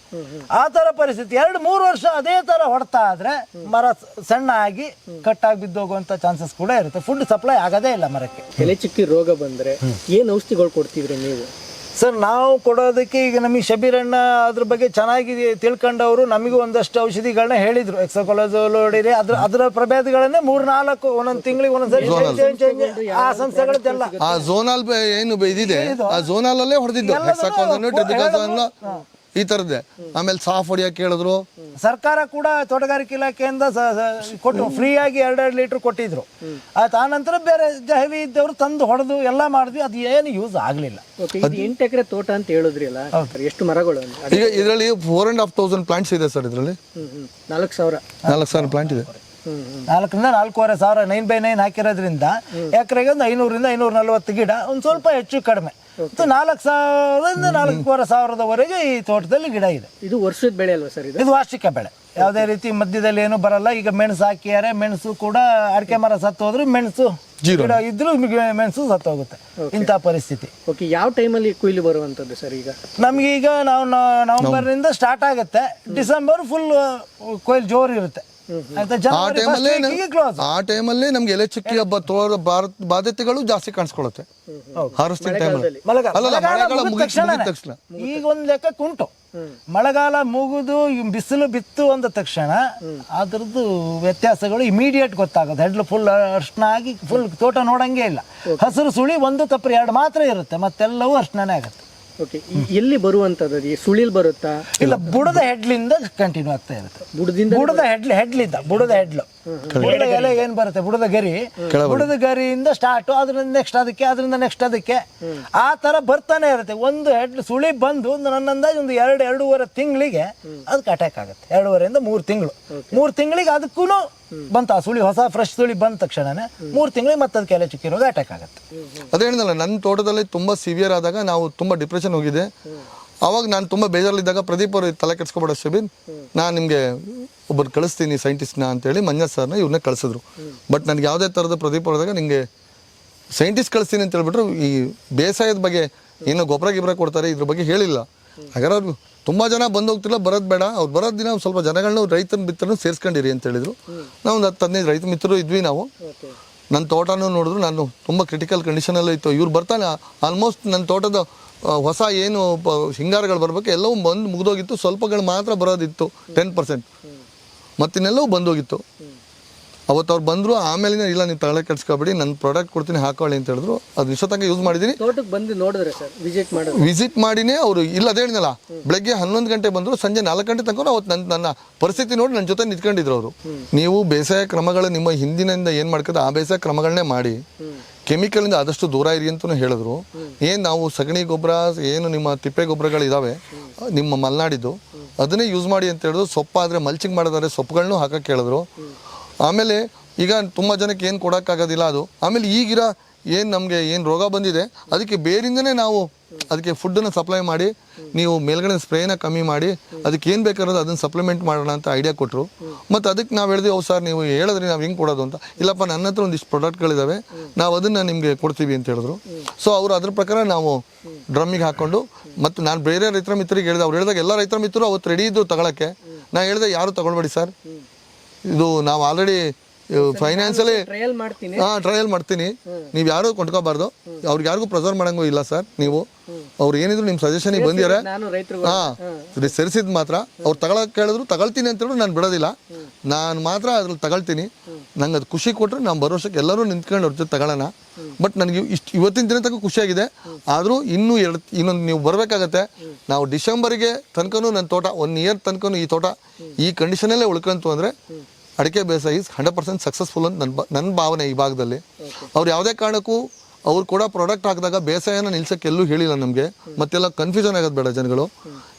S1: ಆ ತರ ಪರಿಸ್ಥಿತಿ 2-3 ವರ್ಷ ಅದೇ ತರ ಹೊಡ್ತಾ ಆದ್ರೆ ಮರ ಸಣ್ಣ ಆಗಿ ಕಟ್ಟಾಗಿ ಬಿದ್ದೋಗುವಂತ ಚಾನ್ಸಸ್ ಕೂಡ ಇರುತ್ತೆ. ಫುಡ್ ಸಪ್ಲೈ ಆಗೋದೇ ಇಲ್ಲ ಮರಕ್ಕೆ.
S4: ಎಲೆ ಚುಕ್ಕಿ ರೋಗ ಬಂದ್ರೆ ಏನು ಔಷಧಿಗಳು ಕೊಡ್ತಿದ್ರಿ ನೀವು?
S1: ಸರ್ ನಾವು ಕೊಡೋದಕ್ಕೆ ಈಗ ನಮಗೆ ಶಬೀರಣ್ಣ ಅದ್ರ ಬಗ್ಗೆ ಚೆನ್ನಾಗಿ ತಿಳ್ಕೊಂಡವರು ನಮಗೂ ಒಂದಷ್ಟು ಔಷಧಿಗಳನ್ನ ಹೇಳಿದ್ರು. ಎಕ್ಸೋಕೊಲಜೋಲ್ ಹೊಡೀರಿ, ಅದರ ಪ್ರಭೇದಗಳನ್ನೇ 3-4 ಒಂದೊಂದು ತಿಂಗಳಿಗೆ ಒಂದೊಂದ್ಸರಿ ಆ ಸಂಸ್ಥೆಗಳದ್ದೆಲ್ಲ
S2: ಆ ಝೋನಲ್ ಏನು ಇದಿದೆ, ಆ ಝೋನಲ್ ಅಲ್ಲೇ ಹೊಡೆದಿದ್ದು ಈ ತರದ್ದೇ. ಆಮೇಲೆ ಸಾಫ್ ಹೊಡಿಯಕ್ಕೆ ಹೇಳಿದ್ರು.
S1: ಸರ್ಕಾರ ಕೂಡ ತೋಟಗಾರಿಕೆ ಇಲಾಖೆಯಿಂದ ಕೊಟ್ಟು ಫ್ರೀಯಾಗಿ 2 ಲೀಟರ್ ಕೊಟ್ಟಿದ್ರು. ಆಯ್ತು, ಆ ನಂತರ ಬೇರೆ ಹೆವಿ ಇದ್ದವರು ತಂದು ಹೊಡೆದು ಎಲ್ಲ ಮಾಡಿದ್ವಿ, ಅದು ಏನು ಯೂಸ್ ಆಗಲಿಲ್ಲ.
S4: 8 ಎಕರೆ ತೋಟ ಅಂತ ಹೇಳಿದ್ರಿ ಅಲ್ಲ, ಎಷ್ಟು ಮರಗಳು?
S2: ಈಗ ಇದರಲ್ಲಿ 4,500 ಪ್ಲಾಂಟ್ಸ್ ಇದೆ ಸರ್. ಇದರಲ್ಲಿ 4,000 ಪ್ಲಾಂಟ್ ಇದೆ.
S1: 4ರಿಂದ 4,500 9x9 ಹಾಕಿರೋದ್ರಿಂದ ಎಕರೆಗೆ ಒಂದು 500ರಿಂದ 540 ಗಿಡ, ಒಂದು ಸ್ವಲ್ಪ ಹೆಚ್ಚು ಕಡಿಮೆ 4,000ರಿಂದ 4,500ವರೆಗೆ ಈ ತೋಟದಲ್ಲಿ ಗಿಡ ಇದೆ.
S4: ಇದು ವರ್ಷದ ಬೆಳೆ ಅಲ್ವಾ ಸರ್? ಇದು
S1: ವಾರ್ಷಿಕ ಬೆಳೆ, ಯಾವುದೇ ರೀತಿ ಮಧ್ಯದಲ್ಲಿ ಏನು ಬರಲ್ಲ. ಈಗ ಮೆಣಸು ಹಾಕಿಯಾರೆ, ಮೆಣಸು ಕೂಡ ಅಡಿಕೆ ಮರ ಸತ್ತು ಹೋದ್ರು ಮೆಣಸು ಗಿಡ ಇದ್ರೂ ಮೆಣಸು ಸತ್ತೋಗುತ್ತೆ. ಇಂಥ ಪರಿಸ್ಥಿತಿ.
S4: ಓಕೆ, ಯಾವ ಟೈಮಲ್ಲಿ ಕೊಯ್ಲು ಬರುವಂಥದ್ದು ಸರ್? ಈಗ
S1: ನಮ್ಗೆ ಈಗ ನಾವು ನವೆಂಬರ್ನಿಂದ ಸ್ಟಾರ್ಟ್ ಆಗುತ್ತೆ, ಡಿಸೆಂಬರ್ ಫುಲ್ ಕೊಯ್ಲು ಜೋರು ಇರುತ್ತೆ.
S2: ಆ ಟೈಮಲ್ಲಿ ನಮ್ಗೆ ಎಲೆ ಚುಕ್ಕಿ ಹಬ್ಬ ಬಾಧ್ಯತೆಗಳು ಜಾಸ್ತಿ ಕಾಣಿಸ್ಕೊಳ್ಳುತ್ತೆ. ಹಾರಿಸ್ತಿದ್ದ ಟೈಮಲ್ಲಿ ಮಳೆಗಾಲ ಮುಗಿದ ತಕ್ಷಣ
S1: ಈಗ ಒಂದು ಲೆಕ್ಕಕ್ಕೆ ಉಂಟು. ಮಳೆಗಾಲ ಮುಗಿದು ಬಿಸಿಲು ಬಿತ್ತು ಅಂದ ತಕ್ಷಣ ಅದ್ರದ್ದು ವ್ಯತ್ಯಾಸಗಳು ಇಮಿಡಿಯೇಟ್ ಗೊತ್ತಾಗುತ್ತೆ. ಹೆಡ್ಲು ಫುಲ್ ಅರ್ಶನ ಆಗಿ ಫುಲ್ ತೋಟ ನೋಡಂಗೆ ಇಲ್ಲ. ಹಸಿರು ಸುಳಿ 1 ತಪ್ಪು 2 ಮಾತ್ರ ಇರುತ್ತೆ, ಮತ್ತೆಲ್ಲವೂ ಅರ್ಶನೇ ಆಗುತ್ತೆ.
S4: ಓಕೆ, ಎಲ್ಲಿ ಬರುವಂತದ್ದು? ಸುಳಿಲ್ ಬರುತ್ತಾ?
S1: ಇಲ್ಲ, ಬುಡದ ಹೆಡ್ಲಿಂದ ಕಂಟಿನ್ಯೂ ಆಗ್ತಾ ಇರುತ್ತೆ. ಬುಡದ ಹೆಡ್ಲಿಂದ ಬುಡದ ಎಲೆ ಏನ್ ಬರುತ್ತೆ, ಬುಡದ ಗರಿಯಿಂದ ಸ್ಟಾರ್ಟ್, ಅದರಿಂದ ನೆಕ್ಸ್ಟ್ ಅದಕ್ಕೆ, ಅದರಿಂದ ನೆಕ್ಸ್ಟ್ ಅದಕ್ಕೆ, ಆ ತರ ಬರ್ತಾನೆ ಇರುತ್ತೆ. ಒಂದು ಹೆಡ್ಲು ಸುಳಿ ಬಂದು ನನ್ನ ಅಂದಾಜು ಒಂದು 2-2.5 ತಿಂಗಳಿಗೆ ಅದಕ್ಕೆ ಅಟ್ಯಾಕ್ ಆಗುತ್ತೆ. 2.5ರಿಂದ 3 ತಿಂಗಳು. 3 ತಿಂಗಳಿಗೆ ಅದಕ್ಕೂ ಬಂತ ಆ ಸುಳಿ, ಹೊಸ ಫ್ರೆಶ್ ಸುಳಿ ಬಂದ ತಕ್ಷಣನೇ 3 ತಿಂಗಳಿಗೆ ಮತ್ತೆ ಅದಕ್ಕೆ ಎಲೆ ಚುಕ್ಕಿ ರೋಗ ಅಟ್ಯಾಕ್ ಆಗುತ್ತೆ.
S2: ಅದೇ ಹೇಳಿದ್ನಲ್ಲ, ನನ್ನ ತೋಟದಲ್ಲಿ ತುಂಬಾ ಸಿವಿಯರ್ ಆದಾಗ ನಾವು ತುಂಬಾ ಡಿಪ್ರೆಷನ್ ಹೋಗಿದೆ. ಅವಾಗ ನಾನು ತುಂಬ ಬೇಜಾರಲ್ಲಿದ್ದಾಗ ಪ್ರದೀಪ್ ಅವರು ತಲೆ ಕೆಡ್ಸ್ಕೊಬೇಡ ಶಬೀನ್, ನಾನು ನಿಮಗೆ ಒಬ್ಬರು ಕಳಿಸ್ತೀನಿ ಸೈಂಟಿಸ್ಟ್ನ ಅಂತೇಳಿ ಮಂಜಾತ್ ಸರ್ನ ಇವ್ರನ್ನ ಕಳಿಸಿದ್ರು. ಬಟ್ ನನಗೆ ಯಾವುದೇ ಥರದ ಪ್ರದೀಪ್ ಅವ್ರದಾಗ ನಿಮಗೆ ಸೈಂಟಿಸ್ಟ್ ಕಳಿಸ್ತೀನಿ ಅಂತ ಹೇಳ್ಬಿಟ್ರು. ಈ ಬೇಸಾಯದ ಬಗ್ಗೆ ಏನೋ ಗೊಬ್ಬರ ಕೊಡ್ತಾರೆ, ಇದ್ರ ಬಗ್ಗೆ ಹೇಳಿಲ್ಲ. ಹಾಗಾದ್ರೆ ಅವ್ರು ತುಂಬ ಜನ ಬಂದು ಹೋಗ್ತಿಲ್ಲ, ಬರೋದು ಬೇಡ, ಅವ್ರು ಬರೋದು ದಿನ ಸ್ವಲ್ಪ ಜನಗಳನ್ನ ರೈತರ ಮಿತ್ರರನ್ನು ಸೇರಿಸ್ಕೊಂಡಿರಿ ಅಂತ ಹೇಳಿದ್ರು. ನಾವು ಒಂದು 10-15 ರೈತ ಮಿತ್ರರು ಇದ್ವಿ ನಾವು. ನನ್ನ ತೋಟನೂ ನೋಡಿದ್ರು, ನಾನು ತುಂಬ ಕ್ರಿಟಿಕಲ್ ಕಂಡೀಷನಲ್ಲೂ ಇತ್ತು. ಇವ್ರು ಬರ್ತಾನೆ ಆಲ್ಮೋಸ್ಟ್ ನನ್ನ ತೋಟದ ಹೊಸ ಏನು ಹಿಂಗಾರಗಳು ಬರಬೇಕು ಎಲ್ಲವೂ ಬಂದು ಮುಗಿದೋಗಿತ್ತು. ಸ್ವಲ್ಪಗಳು ಮಾತ್ರ ಬರೋದಿತ್ತು 10%, ಮತ್ತಿನ್ನೆಲ್ಲವೂ ಬಂದೋಗಿತ್ತು. ಅವತ್ತು ಅವ್ರು ಬಂದರು. ಆಮೇಲೆ ಇಲ್ಲ ನೀವು ತಗೊಳ್ಳೋಕೆ ಕೆಡ್ಸ್ಕೊಬೇಡಿ, ನನ್ನ ಪ್ರಾಡಕ್ಟ್ ಕೊಡ್ತೀನಿ ಹಾಕೊಳ್ಳಿ ಅಂತ ಹೇಳಿದ್ರು. ಅದು ಇಷ್ಟೊತ್ತಂಗೆ ಯೂಸ್ ಮಾಡಿದ್ದೀನಿ.
S4: ತೋಟಕ್ಕೆ ಬಂದು ನೋಡಿದ್ರೆ ಸರ್
S2: ವಿಸಿಟ್ ಮಾಡಿನೇ ಅವರು ಇಲ್ಲ ಅದೇ ಹೇಳಿದ್ನಲ್ಲ, ಬೆಳಗ್ಗೆ 11 ಗಂಟೆ ಬಂದರು, ಸಂಜೆ 4 ಗಂಟೆ ತನಕ ಅವತ್ತು ನನ್ನ ಪರಿಸ್ಥಿತಿ ನೋಡಿ ನನ್ನ ಜೊತೆ ನಿಂತ್ಕೊಂಡಿದ್ರು ಅವರು. ನೀವು ಬೇಸಾಯ ಕ್ರಮಗಳು ನಿಮ್ಮ ಹಿಂದಿನಿಂದ ಏನು ಮಾಡ್ಕೋದು ಆ ಬೇಸಾಯ ಕ್ರಮಗಳನ್ನೇ ಮಾಡಿ, ಕೆಮಿಕಲಿಂದ ಆದಷ್ಟು ದೂರ ಇರಿ ಅಂತಲೂ ಹೇಳಿದ್ರು. ಏನು ನಾವು ಸಗಣಿ ಗೊಬ್ಬರ ಏನು ನಿಮ್ಮ ತಿಪ್ಪೆ ಗೊಬ್ಬರಗಳಿದ್ದಾವೆ ನಿಮ್ಮ ಮಲೆನಾಡಿದ್ದು ಅದನ್ನೇ ಯೂಸ್ ಮಾಡಿ ಅಂತ ಹೇಳಿದ್ರು. ಸೊಪ್ಪಾದರೆ ಮಲ್ಚಿಂಗ್ ಮಾಡೋದಾದ್ರೆ ಸೊಪ್ಪುಗಳನ್ನೂ ಹಾಕಕ್ಕೆ ಹೇಳಿದ್ರು. ಆಮೇಲೆ ಈಗ ತುಂಬ ಜನಕ್ಕೆ ಏನು ಕೊಡೋಕ್ಕಾಗೋದಿಲ್ಲ ಅದು. ಆಮೇಲೆ ಈಗಿರೋ ಏನು ನಮಗೆ ಏನು ರೋಗ ಬಂದಿದೆ ಅದಕ್ಕೆ ಬೇರಿಂದನೇ ನಾವು ಅದಕ್ಕೆ ಫುಡ್ಡನ್ನು ಸಪ್ಲೈ ಮಾಡಿ, ನೀವು ಮೇಲ್ಗಡೆ ಸ್ಪ್ರೇನ ಕಮ್ಮಿ ಮಾಡಿ ಅದಕ್ಕೆ ಏನು ಬೇಕಾಗಿರೋದು ಅದನ್ನು ಸಪ್ಲಿಮೆಂಟ್ ಮಾಡೋಣ ಅಂತ ಐಡಿಯಾ ಕೊಟ್ಟರು. ಮತ್ತು ಅದಕ್ಕೆ ನಾವು ಹೇಳಿದ್ವಿ, ಹೌದು ಸರ್ ನೀವು ಹೇಳಿದ್ರಿ ನಾವು ಹೆಂಗೆ ಕೊಡೋದು ಅಂತ. ಇಲ್ಲಪ್ಪ ನನ್ನ ಹತ್ರ ಒಂದಿಷ್ಟು ಪ್ರಾಡಕ್ಟ್ಗಳಿದ್ದಾವೆ, ನಾವು ಅದನ್ನು ನಿಮಗೆ ಕೊಡ್ತೀವಿ ಅಂತ ಹೇಳಿದ್ರು. ಸೊ ಅವರು ಅದ್ರ ಪ್ರಕಾರ ನಾವು ಡ್ರಮ್ಮಿಗೆ ಹಾಕ್ಕೊಂಡು, ಮತ್ತು ನಾನು ಬೇರೆ ರೈತರ ಮಿತ್ರರಿಗೆ ಹೇಳಿದೆ. ಅವ್ರು ಹೇಳಿದಾಗ ಎಲ್ಲ ರೈತರ ಮಿತ್ರರು ಅವತ್ತು ರೆಡಿ ಇದ್ದು ತಗೊಳಕ್ಕೆ. ನಾನು ಹೇಳಿದೆ ಯಾರು ತಗೊಳ್ಬೇಡಿ ಸರ್, ಇದು ನಾವು ಆಲ್ರೆಡಿ ಫೈನಾನ್ಸಲ್ಲಿ ಟ್ರಯಲ್ ಮಾಡ್ತೀನಿ, ನೀವು ಯಾರು ಕೊಂಡ್ಕೋಬಾರ್ದು, ಅವ್ರಿಗೆ ಯಾರಿಗೂ ಪ್ರೆಸರ್ ಮಾಡಂಗೂ ಇಲ್ಲ ಸರ್. ನೀವು ಅವ್ರು ಏನಿದ್ರು ನಿಮ್ಮ ಸಜೆಷನಿಗೆ ಬಂದಿದ್ದಾರೆ ಸೇರಿಸಿದ್ ಮಾತ್ರ ಅವ್ರು ತಗೊಳಕ್ಕೆ ಹೇಳಿದ್ರು ತಗೊಳ್ತೀನಿ ಅಂತ ಹೇಳಿದ್ರು ನಾನು ಬಿಡೋದಿಲ್ಲ. ನಾನು ಮಾತ್ರ ಅದ್ರಲ್ಲಿ ತಗೊಳ್ತೀನಿ. ನಂಗೆ ಅದು ಖುಷಿ ಕೊಟ್ಟರೆ ನಾವು ಬರೋ ವರ್ಷಕ್ಕೆ ಎಲ್ಲರೂ ನಿಂತ್ಕೊಂಡು ಅವ್ರ ಜೊತೆ ತಗೊಳ್ಳೋಣ. ಬಟ್ ನನಗೆ ಇವತ್ತಿನ ದಿನ ತನಕ ಖುಷಿಯಾಗಿದೆ. ಆದರೂ ಇನ್ನೊಂದು ನೀವು ಬರಬೇಕಾಗತ್ತೆ. ನಾವು ಡಿಸೆಂಬರ್ಗೆ ತನಕನೂ ನನ್ನ ತೋಟ 1 ಇಯರ್ ತನಕನೂ ಈ ತೋಟ ಈ ಕಂಡೀಷನಲ್ಲೇ ಉಳ್ಕೊಂತು ಅಂದರೆ ಅಡಿಕೆ ಬೇಸಾಯ ಈಸ್ 100% ಸಕ್ಸಸ್ಫುಲ್ ಅಂತ ನನ್ನ ಭಾವನೆ. ಈ ಭಾಗದಲ್ಲಿ ಅವ್ರು ಯಾವುದೇ ಕಾರಣಕ್ಕೂ ಅವ್ರು ಕೂಡ ಪ್ರಾಡಕ್ಟ್ ಹಾಕಿದಾಗ ಬೇಸಾಯನ ನಿಲ್ಸಕ್ಕೆ ಎಲ್ಲೂ ಹೇಳಿಲ್ಲ ನಮಗೆ. ಮತ್ತೆಲ್ಲ ಕನ್ಫ್ಯೂಷನ್ ಆಗೋದು ಬೇಡ ಜನಗಳು.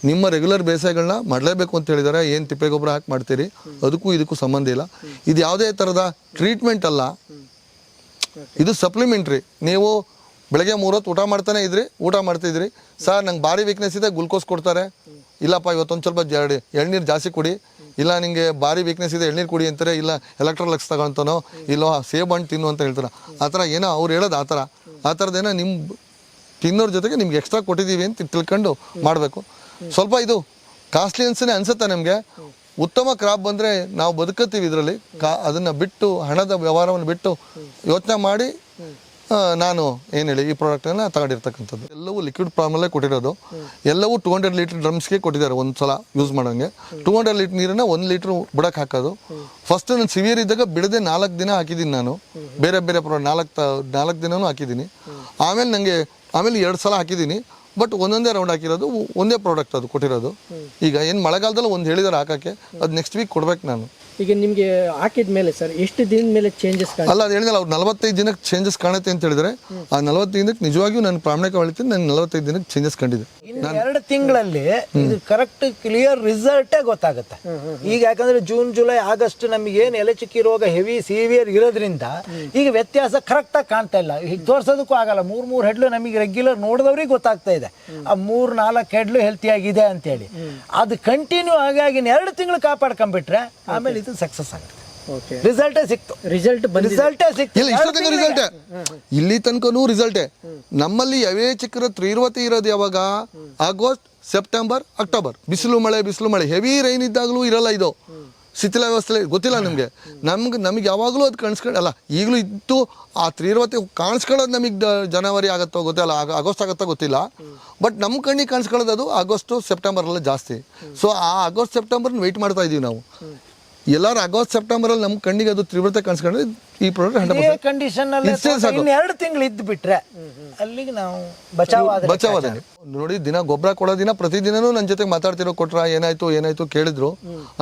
S2: ನಿಮ್ಮ ರೆಗ್ಯುಲರ್ ಬೇಸಾಯಗಳನ್ನ ಮಾಡಲೇಬೇಕು ಅಂತ ಹೇಳಿದ್ದಾರೆ. ಏನು ತಿಪ್ಪೆ ಗೊಬ್ಬರ ಹಾಕಿ ಮಾಡ್ತೀರಿ ಅದಕ್ಕೂ ಇದಕ್ಕೂ ಸಂಬಂಧ ಇಲ್ಲ. ಇದು ಯಾವುದೇ ಥರದ ಟ್ರೀಟ್ಮೆಂಟ್ ಅಲ್ಲ, ಇದು ಸಪ್ಲಿಮೆಂಟ್ರಿ. ನೀವು ಬೆಳಗ್ಗೆ 3 ಹೊತ್ತು ಊಟ ಮಾಡ್ತಿದ್ರಿ ಸರ್, ನಂಗೆ ಭಾರಿ ವೀಕ್ನೆಸ್ ಇದೆ, ಗ್ಲುಕೋಸ್ ಕೊಡ್ತಾರೆ. ಇಲ್ಲಪ್ಪ ಇವತ್ತೊಂದು ಸ್ವಲ್ಪ ಎಳ್ನೀರು ಜಾಸ್ತಿ ಕುಡಿ, ಇಲ್ಲ ನಿಮಗೆ ಭಾರಿ ವೀಕ್ನೆಸ್ ಇದೆ ಎಳ್ನೀರು ಕುಡಿ ಅಂತಾರೆ, ಇಲ್ಲ ಎಲೆಕ್ಟ್ರೋಲಕ್ಸ್ ತಗೊಳ್ತಾನೋ, ಇಲ್ಲೋ ಸೇಬ್ ಹಣ್ಣು ತಿನ್ನು ಅಂತ ಹೇಳ್ತಾರೆ. ಆ ಥರ ಏನೋ ಅವ್ರು ಹೇಳೋದು ಆ ಥರದ್ದೇನೋ ನಿಮ್ಮ ತಿನ್ನೋರ ಜೊತೆಗೆ ನಿಮ್ಗೆ ಎಕ್ಸ್ಟ್ರಾ ಕೊಟ್ಟಿದ್ದೀವಿ ಅಂತ ತಿಳ್ಕೊಂಡು ಮಾಡಬೇಕು. ಸ್ವಲ್ಪ ಇದು ಕಾಸ್ಟ್ಲಿ ಅನ್ಸುತ್ತೆ ನಮಗೆ. ಉತ್ತಮ ಕ್ರಾಪ್ ಬಂದರೆ ನಾವು ಬದುಕತ್ತೀವಿ ಇದರಲ್ಲಿ. ಅದನ್ನು ಬಿಟ್ಟು ಹಣದ ವ್ಯವಹಾರವನ್ನು ಬಿಟ್ಟು ಯೋಚನೆ ಮಾಡಿ ನಾನು ಏನು ಹೇಳಿ ಈ ಪ್ರಾಡಕ್ಟನ್ನು ತಗೊಂಡಿರ್ತಕ್ಕಂಥದ್ದು. ಎಲ್ಲವೂ ಲಿಕ್ವಿಡ್ ಫಾರ್ಮಲ್ಲೇ ಕೊಟ್ಟಿರೋದು. ಎಲ್ಲವೂ 200 ಲೀಟ್ರ್ ಡ್ರಮ್ಸ್ಗೆ ಕೊಟ್ಟಿದ್ದಾರೆ ಒಂದು ಸಲ ಯೂಸ್ ಮಾಡೋಂಗೆ. 200 ಲೀಟ್ರ್ ನೀರನ್ನು 1 ಲೀಟ್ರ್ ಬುಡಕ್ಕೆ ಹಾಕೋದು. ಫಸ್ಟ್ ನಾನು ಸಿವಿಯರ್ ಇದ್ದಾಗ ಬಿಡದೆ 4 ದಿನ ಹಾಕಿದ್ದೀನಿ ನಾನು. ಬೇರೆ ಬೇರೆ ನಾಲ್ಕು ದಿನವೂ ಹಾಕಿದ್ದೀನಿ. ಆಮೇಲೆ 2 ಸಲ ಹಾಕಿದ್ದೀನಿ. ಬಟ್ ಒಂದೊಂದೇ ರೌಂಡ್ ಹಾಕಿರೋದು, ಒಂದೇ ಪ್ರಾಡಕ್ಟ್ ಅದು ಕೊಟ್ಟಿರೋದು. ಈಗ ಏನು ಮಳೆಗಾಲದಲ್ಲಿ ಒಂದು ಹೇಳಿದಾರೆ ಹಾಕೋಕ್ಕೆ, ಅದು ನೆಕ್ಸ್ಟ್ ವೀಕ್ ಕೊಡ್ಬೇಕು ನಾನು.
S4: ಈಗ ನಿಮಗೆ ಹಾಕಿದ ಮೇಲೆ ಸರ್ ಎಷ್ಟು ದಿನದ ಮೇಲೆ ಚೇಂಜಸ್
S2: ಅಲ್ಲ ಅದು ಹೇಳಿದಲ್ಲ, ಅವ್ರು 45 ದಿನಕ್ಕೆ ಚೇಂಜಸ್ ಕಾಣುತ್ತೆ ಅಂತ ಹೇಳಿದ್ರೆ, ಆ 45 ದಿನಕ್ಕೆ ನಿಜವಾಗಿಯೂ ನಾನು ಪ್ರಾಮಾಣಿಕ ಹೇಳ್ತೀನಿ, ನಾನು 45 ದಿನಕ್ಕೆ ಚೇಂಜಸ್ ಕಂಡಿದೆ.
S1: 2 ತಿಂಗಳಲ್ಲಿ ಇದು ಕರೆಕ್ಟ್ ಕ್ಲಿಯರ್ ರಿಸಲ್ಟೇ ಗೊತ್ತಾಗುತ್ತೆ. ಈಗ ಯಾಕಂದ್ರೆ ಜೂನ್ ಜುಲೈ ಆಗಸ್ಟ್ ನಮಗೆ ಏನು ಎಲೆ ಚುಕ್ಕಿ ರೋಗ ಹೆವಿ ಸಿವಿಯರ್ ಇರೋದ್ರಿಂದ ಈಗ ವ್ಯತ್ಯಾಸ ಕರೆಕ್ಟಾಗಿ ಕಾಣ್ತಾ ಇಲ್ಲ. ಈಗ ತೋರ್ಸೋದಕ್ಕೂ ಆಗಲ್ಲ. 3 ಹೆಡ್ಲು ನಮಗೆ ರೆಗ್ಯುಲರ್ ನೋಡಿದವ್ರಿಗೆ ಗೊತ್ತಾಗ್ತಾ ಇದೆ ಆ 3-4 ಹೆಡ್ಲು ಹೆಲ್ತಿ ಆಗಿದೆ ಅಂತೇಳಿ. ಅದು ಕಂಟಿನ್ಯೂ ಆಗಿ 2 ತಿಂಗಳು ಕಾಪಾಡ್ಕೊಂಡ್ಬಿಟ್ರೆ ಆಮೇಲೆ ಇದು ಸಕ್ಸಸ್ ಆಗುತ್ತೆ. ರಿಸಲ್ಟೇ ಸಿಕ್ತು. ರಿಸಲ್ಟೇ ಸಿಕ್ತು.
S2: ಇಲ್ಲಿ ತನಕನೂ ರಿಸಲ್ಟೇ. ನಮ್ಮಲ್ಲಿ ಯಾವೇ ಚಿಕ್ಕ ತೀವ್ರತೆ ಇರೋದು ಯಾವಾಗ? August, September, October. ಬಿಸಿಲು ಮಳೆ ಹೆವಿ ರೈನ್ ಇದ್ದಾಗಲೂ ಇರಲ್ಲ. ಇದು ಶಿಥಿಲ ವ್ಯವಸ್ಥೆ ಗೊತ್ತಿಲ್ಲ ನಮಗೆ. ನಮಗೆ ಯಾವಾಗಲೂ ಅದು ಕಾಣಿಸ್ಕೊಳ್ಳಲ್ಲ. ಈಗಲೂ ಇತ್ತು ಆ ತೀವ್ರತೆ ಕಾಣಿಸ್ಕೊಳ್ಳೋದು ನಮಗೆ ಜನವರಿ ಆಗುತ್ತೋ ಗೊತ್ತಿಲ್ಲ, ಆಗಸ್ಟ್ ಆಗುತ್ತೋ ಗೊತ್ತಿಲ್ಲ. ಬಟ್ ನಮ್ಮ ಕಣ್ಣಿಗೆ ಕಾಣಿಸ್ಕೊಳ್ಳೋದು ಅದು ಆಗಸ್ಟು ಸೆಪ್ಟೆಂಬರಲ್ಲಿ ಜಾಸ್ತಿ. ಸೊ ಆ ಆಗಸ್ಟ್ ಸೆಪ್ಟೆಂಬರ್ನ ವೆಯ್ಟ್ ಮಾಡ್ತಾ ಇದೀವಿ ನಾವು. ಎಲ್ಲರೂ ಆಗಸ್ಟ್ ಸೆಪ್ಟೆಂಬರಲ್ಲಿ ನಮ್ಮ ಕಣ್ಣಿಗೆ ಅದು ತೀವ್ರತೆ ಕಾಣಿಸ್ಕೊಂಡ್ರೆ ಈ ಪ್ರಾಡಕ್ಟ್ 100%
S1: ಕಂಡೀಷನ್ 2 ತಿಂಗಳು ಇದ್ದು ಬಿಟ್ರೆ ಅಲ್ಲಿಗೆ ನಾವು ಬಚಾವಾದ.
S2: ನೋಡಿ, ದಿನ ಗೊಬ್ಬರ ಕೊಡೋ ದಿನ ಪ್ರತಿದಿನನೂ ನನ್ನ ಜೊತೆಗೆ ಮಾತಾಡ್ತಿರೋ ಕೊಟ್ರ ಏನಾಯ್ತು ಕೇಳಿದ್ರು.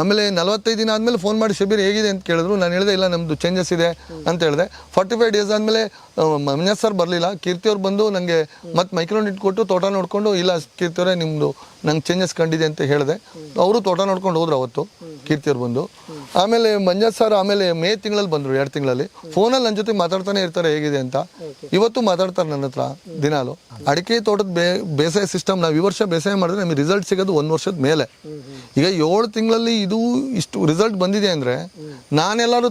S2: ಆಮೇಲೆ 45 ದಿನ ಆದ್ಮೇಲೆ ಫೋನ್ ಮಾಡಿ ಶಬೀರ್ ಹೇಗಿದೆ ಅಂತ ಕೇಳಿದ್ರು. ನಾನು ಹೇಳಿದೆ ಇಲ್ಲ ನಮ್ದು ಚೇಂಜಸ್ ಇದೆ ಅಂತ ಹೇಳಿದೆ. 45 ಡೇಸ್ ಆದ್ಮೇಲೆ ಮಂಜಾತ್ ಸರ್ ಬರಲಿಲ್ಲ, ಕೀರ್ತಿಯವ್ರು ಬಂದು ನನಗೆ ಮತ್ತೆ ಮೈಕ್ರೋನ್ ಇಟ್ಕೊಟ್ಟು ತೋಟ ನೋಡ್ಕೊಂಡು, ಇಲ್ಲ ಕೀರ್ತಿಯವರೇ ನಿಮ್ದು ನಂಗೆ ಚೇಂಜಸ್ ಕಂಡಿದೆ ಅಂತ ಹೇಳಿದೆ. ಅವರು ತೋಟ ನೋಡ್ಕೊಂಡು ಹೋದ್ರು ಅವತ್ತು ಕೀರ್ತಿಯವ್ರು ಬಂದು. ಆಮೇಲೆ ಮಂಜಾತ್ ಸರ್ ಆಮೇಲೆ ಮೇ ತಿಂಗಳಲ್ಲಿ ಬಂದರು. 2 ತಿಂಗಳಲ್ಲಿ ಫೋನಲ್ಲಿ ನನ್ನ ಜೊತೆ ಮಾತಾಡ್ತಾನೆ ಇರ್ತಾರೆ ಹೇಗಿದೆ ಅಂತ. ಇವತ್ತು ಮಾತಾಡ್ತಾರೆ ನನ್ನ ಹತ್ರ ದಿನಾಲು. ಅಡಿಕೆ ತೋಟದ ಬೇಸಾಯ ಸಿಸ್ಟಮ್ ನಾವು ಈ ವರ್ಷ ಬೇಸಾಯ ಮಾಡಿದ್ರೆ ನಮಗೆ ರಿಸಲ್ಟ್ ಸಿಗೋದು 1 ವರ್ಷದ ಮೇಲೆ. ಈಗ 7 ತಿಂಗಳಲ್ಲಿ ಇದು ಇಷ್ಟು ರಿಸಲ್ಟ್ ಬಂದಿದೆ ಅಂದರೆ ನಾನೆಲ್ಲರೂ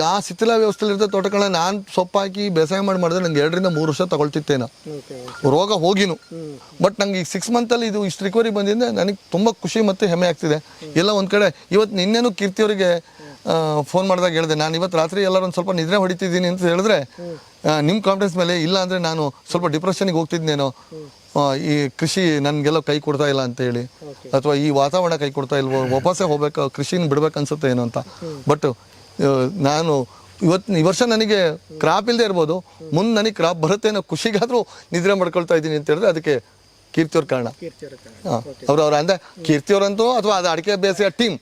S2: ಯಾವ ಶಿಥಿಲ ವ್ಯವಸ್ಥೆಯಲ್ಲಿ ಇರ್ತದೆ ತೋಟಗಳನ್ನ ನಾನು ಸೊಪ್ಪು ಹಾಕಿ ಬೇಸಾಯ ಮಾಡಿದ್ರೆ ನಂಗೆ 2 ರಿಂದ 3 ವರ್ಷ ತಗೊಳ್ತಿತ್ತೇನೋ ರೋಗ ಹೋಗಿನು. ಬಟ್ ನಂಗೆ ಈಗ 6 ಮಂತಲ್ಲಿ ಇದು ಇಷ್ಟು ರಿಕವರಿ ಬಂದಿದ್ದೆ ನನಗೆ ತುಂಬ ಖುಷಿ ಮತ್ತು ಹೆಮ್ಮೆ ಆಗ್ತಿದೆ. ಎಲ್ಲ ಒಂದು ಕಡೆ ಇವತ್ತು ನಿನ್ನೆನೂ ಕೀರ್ತಿಯವರಿಗೆ ಫೋನ್ ಮಾಡಿದಾಗ ಹೇಳಿದೆ, ನಾನು ಇವತ್ತು ರಾತ್ರಿ ಎಲ್ಲರೂ ಒಂದು ಸ್ವಲ್ಪ ನಿದ್ರೆ ಹೊಡಿತಿದ್ದೀನಿ ಅಂತ ಹೇಳಿದ್ರೆ ನಿಮ್ಮ ಕಾನ್ಫಿಡೆನ್ಸ್ ಮೇಲೆ, ಇಲ್ಲ ಅಂದರೆ ನಾನು ಸ್ವಲ್ಪ ಡಿಪ್ರೆಷನ್ಗೆ ಹೋಗ್ತಿದ್ನೇನೋ, ಈ ಕೃಷಿ ನನಗೆಲ್ಲ ಕೈ ಕೊಡ್ತಾ ಇಲ್ಲ ಅಂತ ಹೇಳಿ, ಅಥವಾ ಈ ವಾತಾವರಣ ಕೈ ಕೊಡ್ತಾ ಇಲ್ವೋ, ವಾಪಸ್ಸೇ ಹೋಗ್ಬೇಕು, ಕೃಷಿನ ಬಿಡ್ಬೇಕು ಅನ್ಸುತ್ತೆ ಏನೋ ಅಂತ. ಬಟ್ ನಾನು ಈ ವರ್ಷ ನನಗೆ ಕ್ರಾಪ್ ಇಲ್ಲದೆ ಇರ್ಬೋದು, ಮುಂದೆ ನನಗೆ ಕ್ರಾಪ್ ಬರುತ್ತೆ ಅನ್ನೋ ಖುಷಿಗಾದರೂ ನಿದ್ರೆ ಮಾಡ್ಕೊಳ್ತಾ ಇದ್ದೀನಿ ಅಂತ ಹೇಳಿದ್ರೆ ಅದಕ್ಕೆ ಕೀರ್ತಿಯವ್ರ ಕಾರಣ. ಅವ್ರ ಅಂದ್ರೆ ಕೀರ್ತಿಯವ್ರಂತೂ ಅಥವಾ ಅದು ಅಡಿಕೆ ಬೇಸಿಗೆ ಟೀಮ್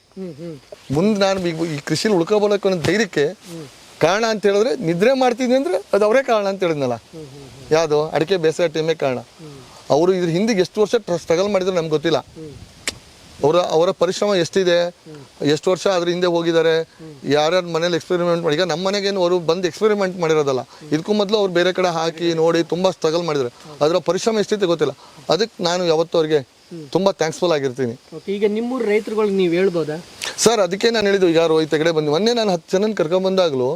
S2: ಮುಂದೆ ನಾನು ಈ ಕೃಷಿಲಿ ಉಳ್ಕೋಬೇಕು ಅನ್ನೋ ಧೈರ್ಯಕ್ಕೆ ಕಾರಣ ಅಂತ ಹೇಳಿದ್ರೆ ನಿದ್ರೆ ಮಾಡ್ತಿದ್ವಿ ಅಂದ್ರೆ ಅದು ಅವರೇ ಕಾರಣ ಅಂತ ಹೇಳಿದ್ನಲ್ಲ. ಯಾವುದು ಅಡಿಕೆ ಬೇಸಾಯ ಟೀಮೇ ಕಾರಣ. ಅವರು ಇದ್ರ ಹಿಂದಿಗೆ ಎಷ್ಟು ವರ್ಷ ಸ್ಟ್ರಗಲ್ ಮಾಡಿದ್ರು ನಮ್ಗೆ ಗೊತ್ತಿಲ್ಲ. ಅವರ ಪರಿಶ್ರಮ ಎಷ್ಟಿದೆ, ಎಷ್ಟು ವರ್ಷ ಅದ್ರ ಹಿಂದೆ ಹೋಗಿದ್ದಾರೆ, ಯಾರ್ಯಾರ ಮನೇಲಿ ಎಕ್ಸ್ಪೆರಿಮೆಂಟ್ ಮಾಡಿ. ಈಗ ನಮ್ಮ ಮನೆಗೇನು ಅವರು ಬಂದು ಎಕ್ಸ್ಪೆರಿಮೆಂಟ್ ಮಾಡಿರೋದಲ್ಲ, ಇದಕ್ಕೂ ಮೊದಲು ಅವ್ರು ಬೇರೆ ಕಡೆ ಹಾಕಿ ನೋಡಿ ತುಂಬ ಸ್ಟ್ರಗಲ್ ಮಾಡಿದ್ದಾರೆ. ಅದರ ಪರಿಶ್ರಮ ಎಷ್ಟಿದೆ ಗೊತ್ತಿಲ್ಲ. ಅದಕ್ಕೆ ನಾನು ಯಾವತ್ತೂ ಅವ್ರಿಗೆ ತುಂಬ ಥ್ಯಾಂಕ್ಸ್ಫುಲ್ ಆಗಿರ್ತೀನಿ.
S4: ಈಗ ನಿಮ್ಮೂರು ರೈತರುಗಳಿಗೆ ನೀವು ಹೇಳ್ಬೋದಾ
S2: ಸರ್? ಅದಕ್ಕೆ ನಾನು ಹೇಳಿದ್ದು, ಈಗ ರೋಹಿತ್ ಹೆಗಡೆ ಬಂದು ಮೊನ್ನೆ ನಾನು 10 ಜನನ ಕರ್ಕೊಂಡ್ಬಂದಾಗಲೂ,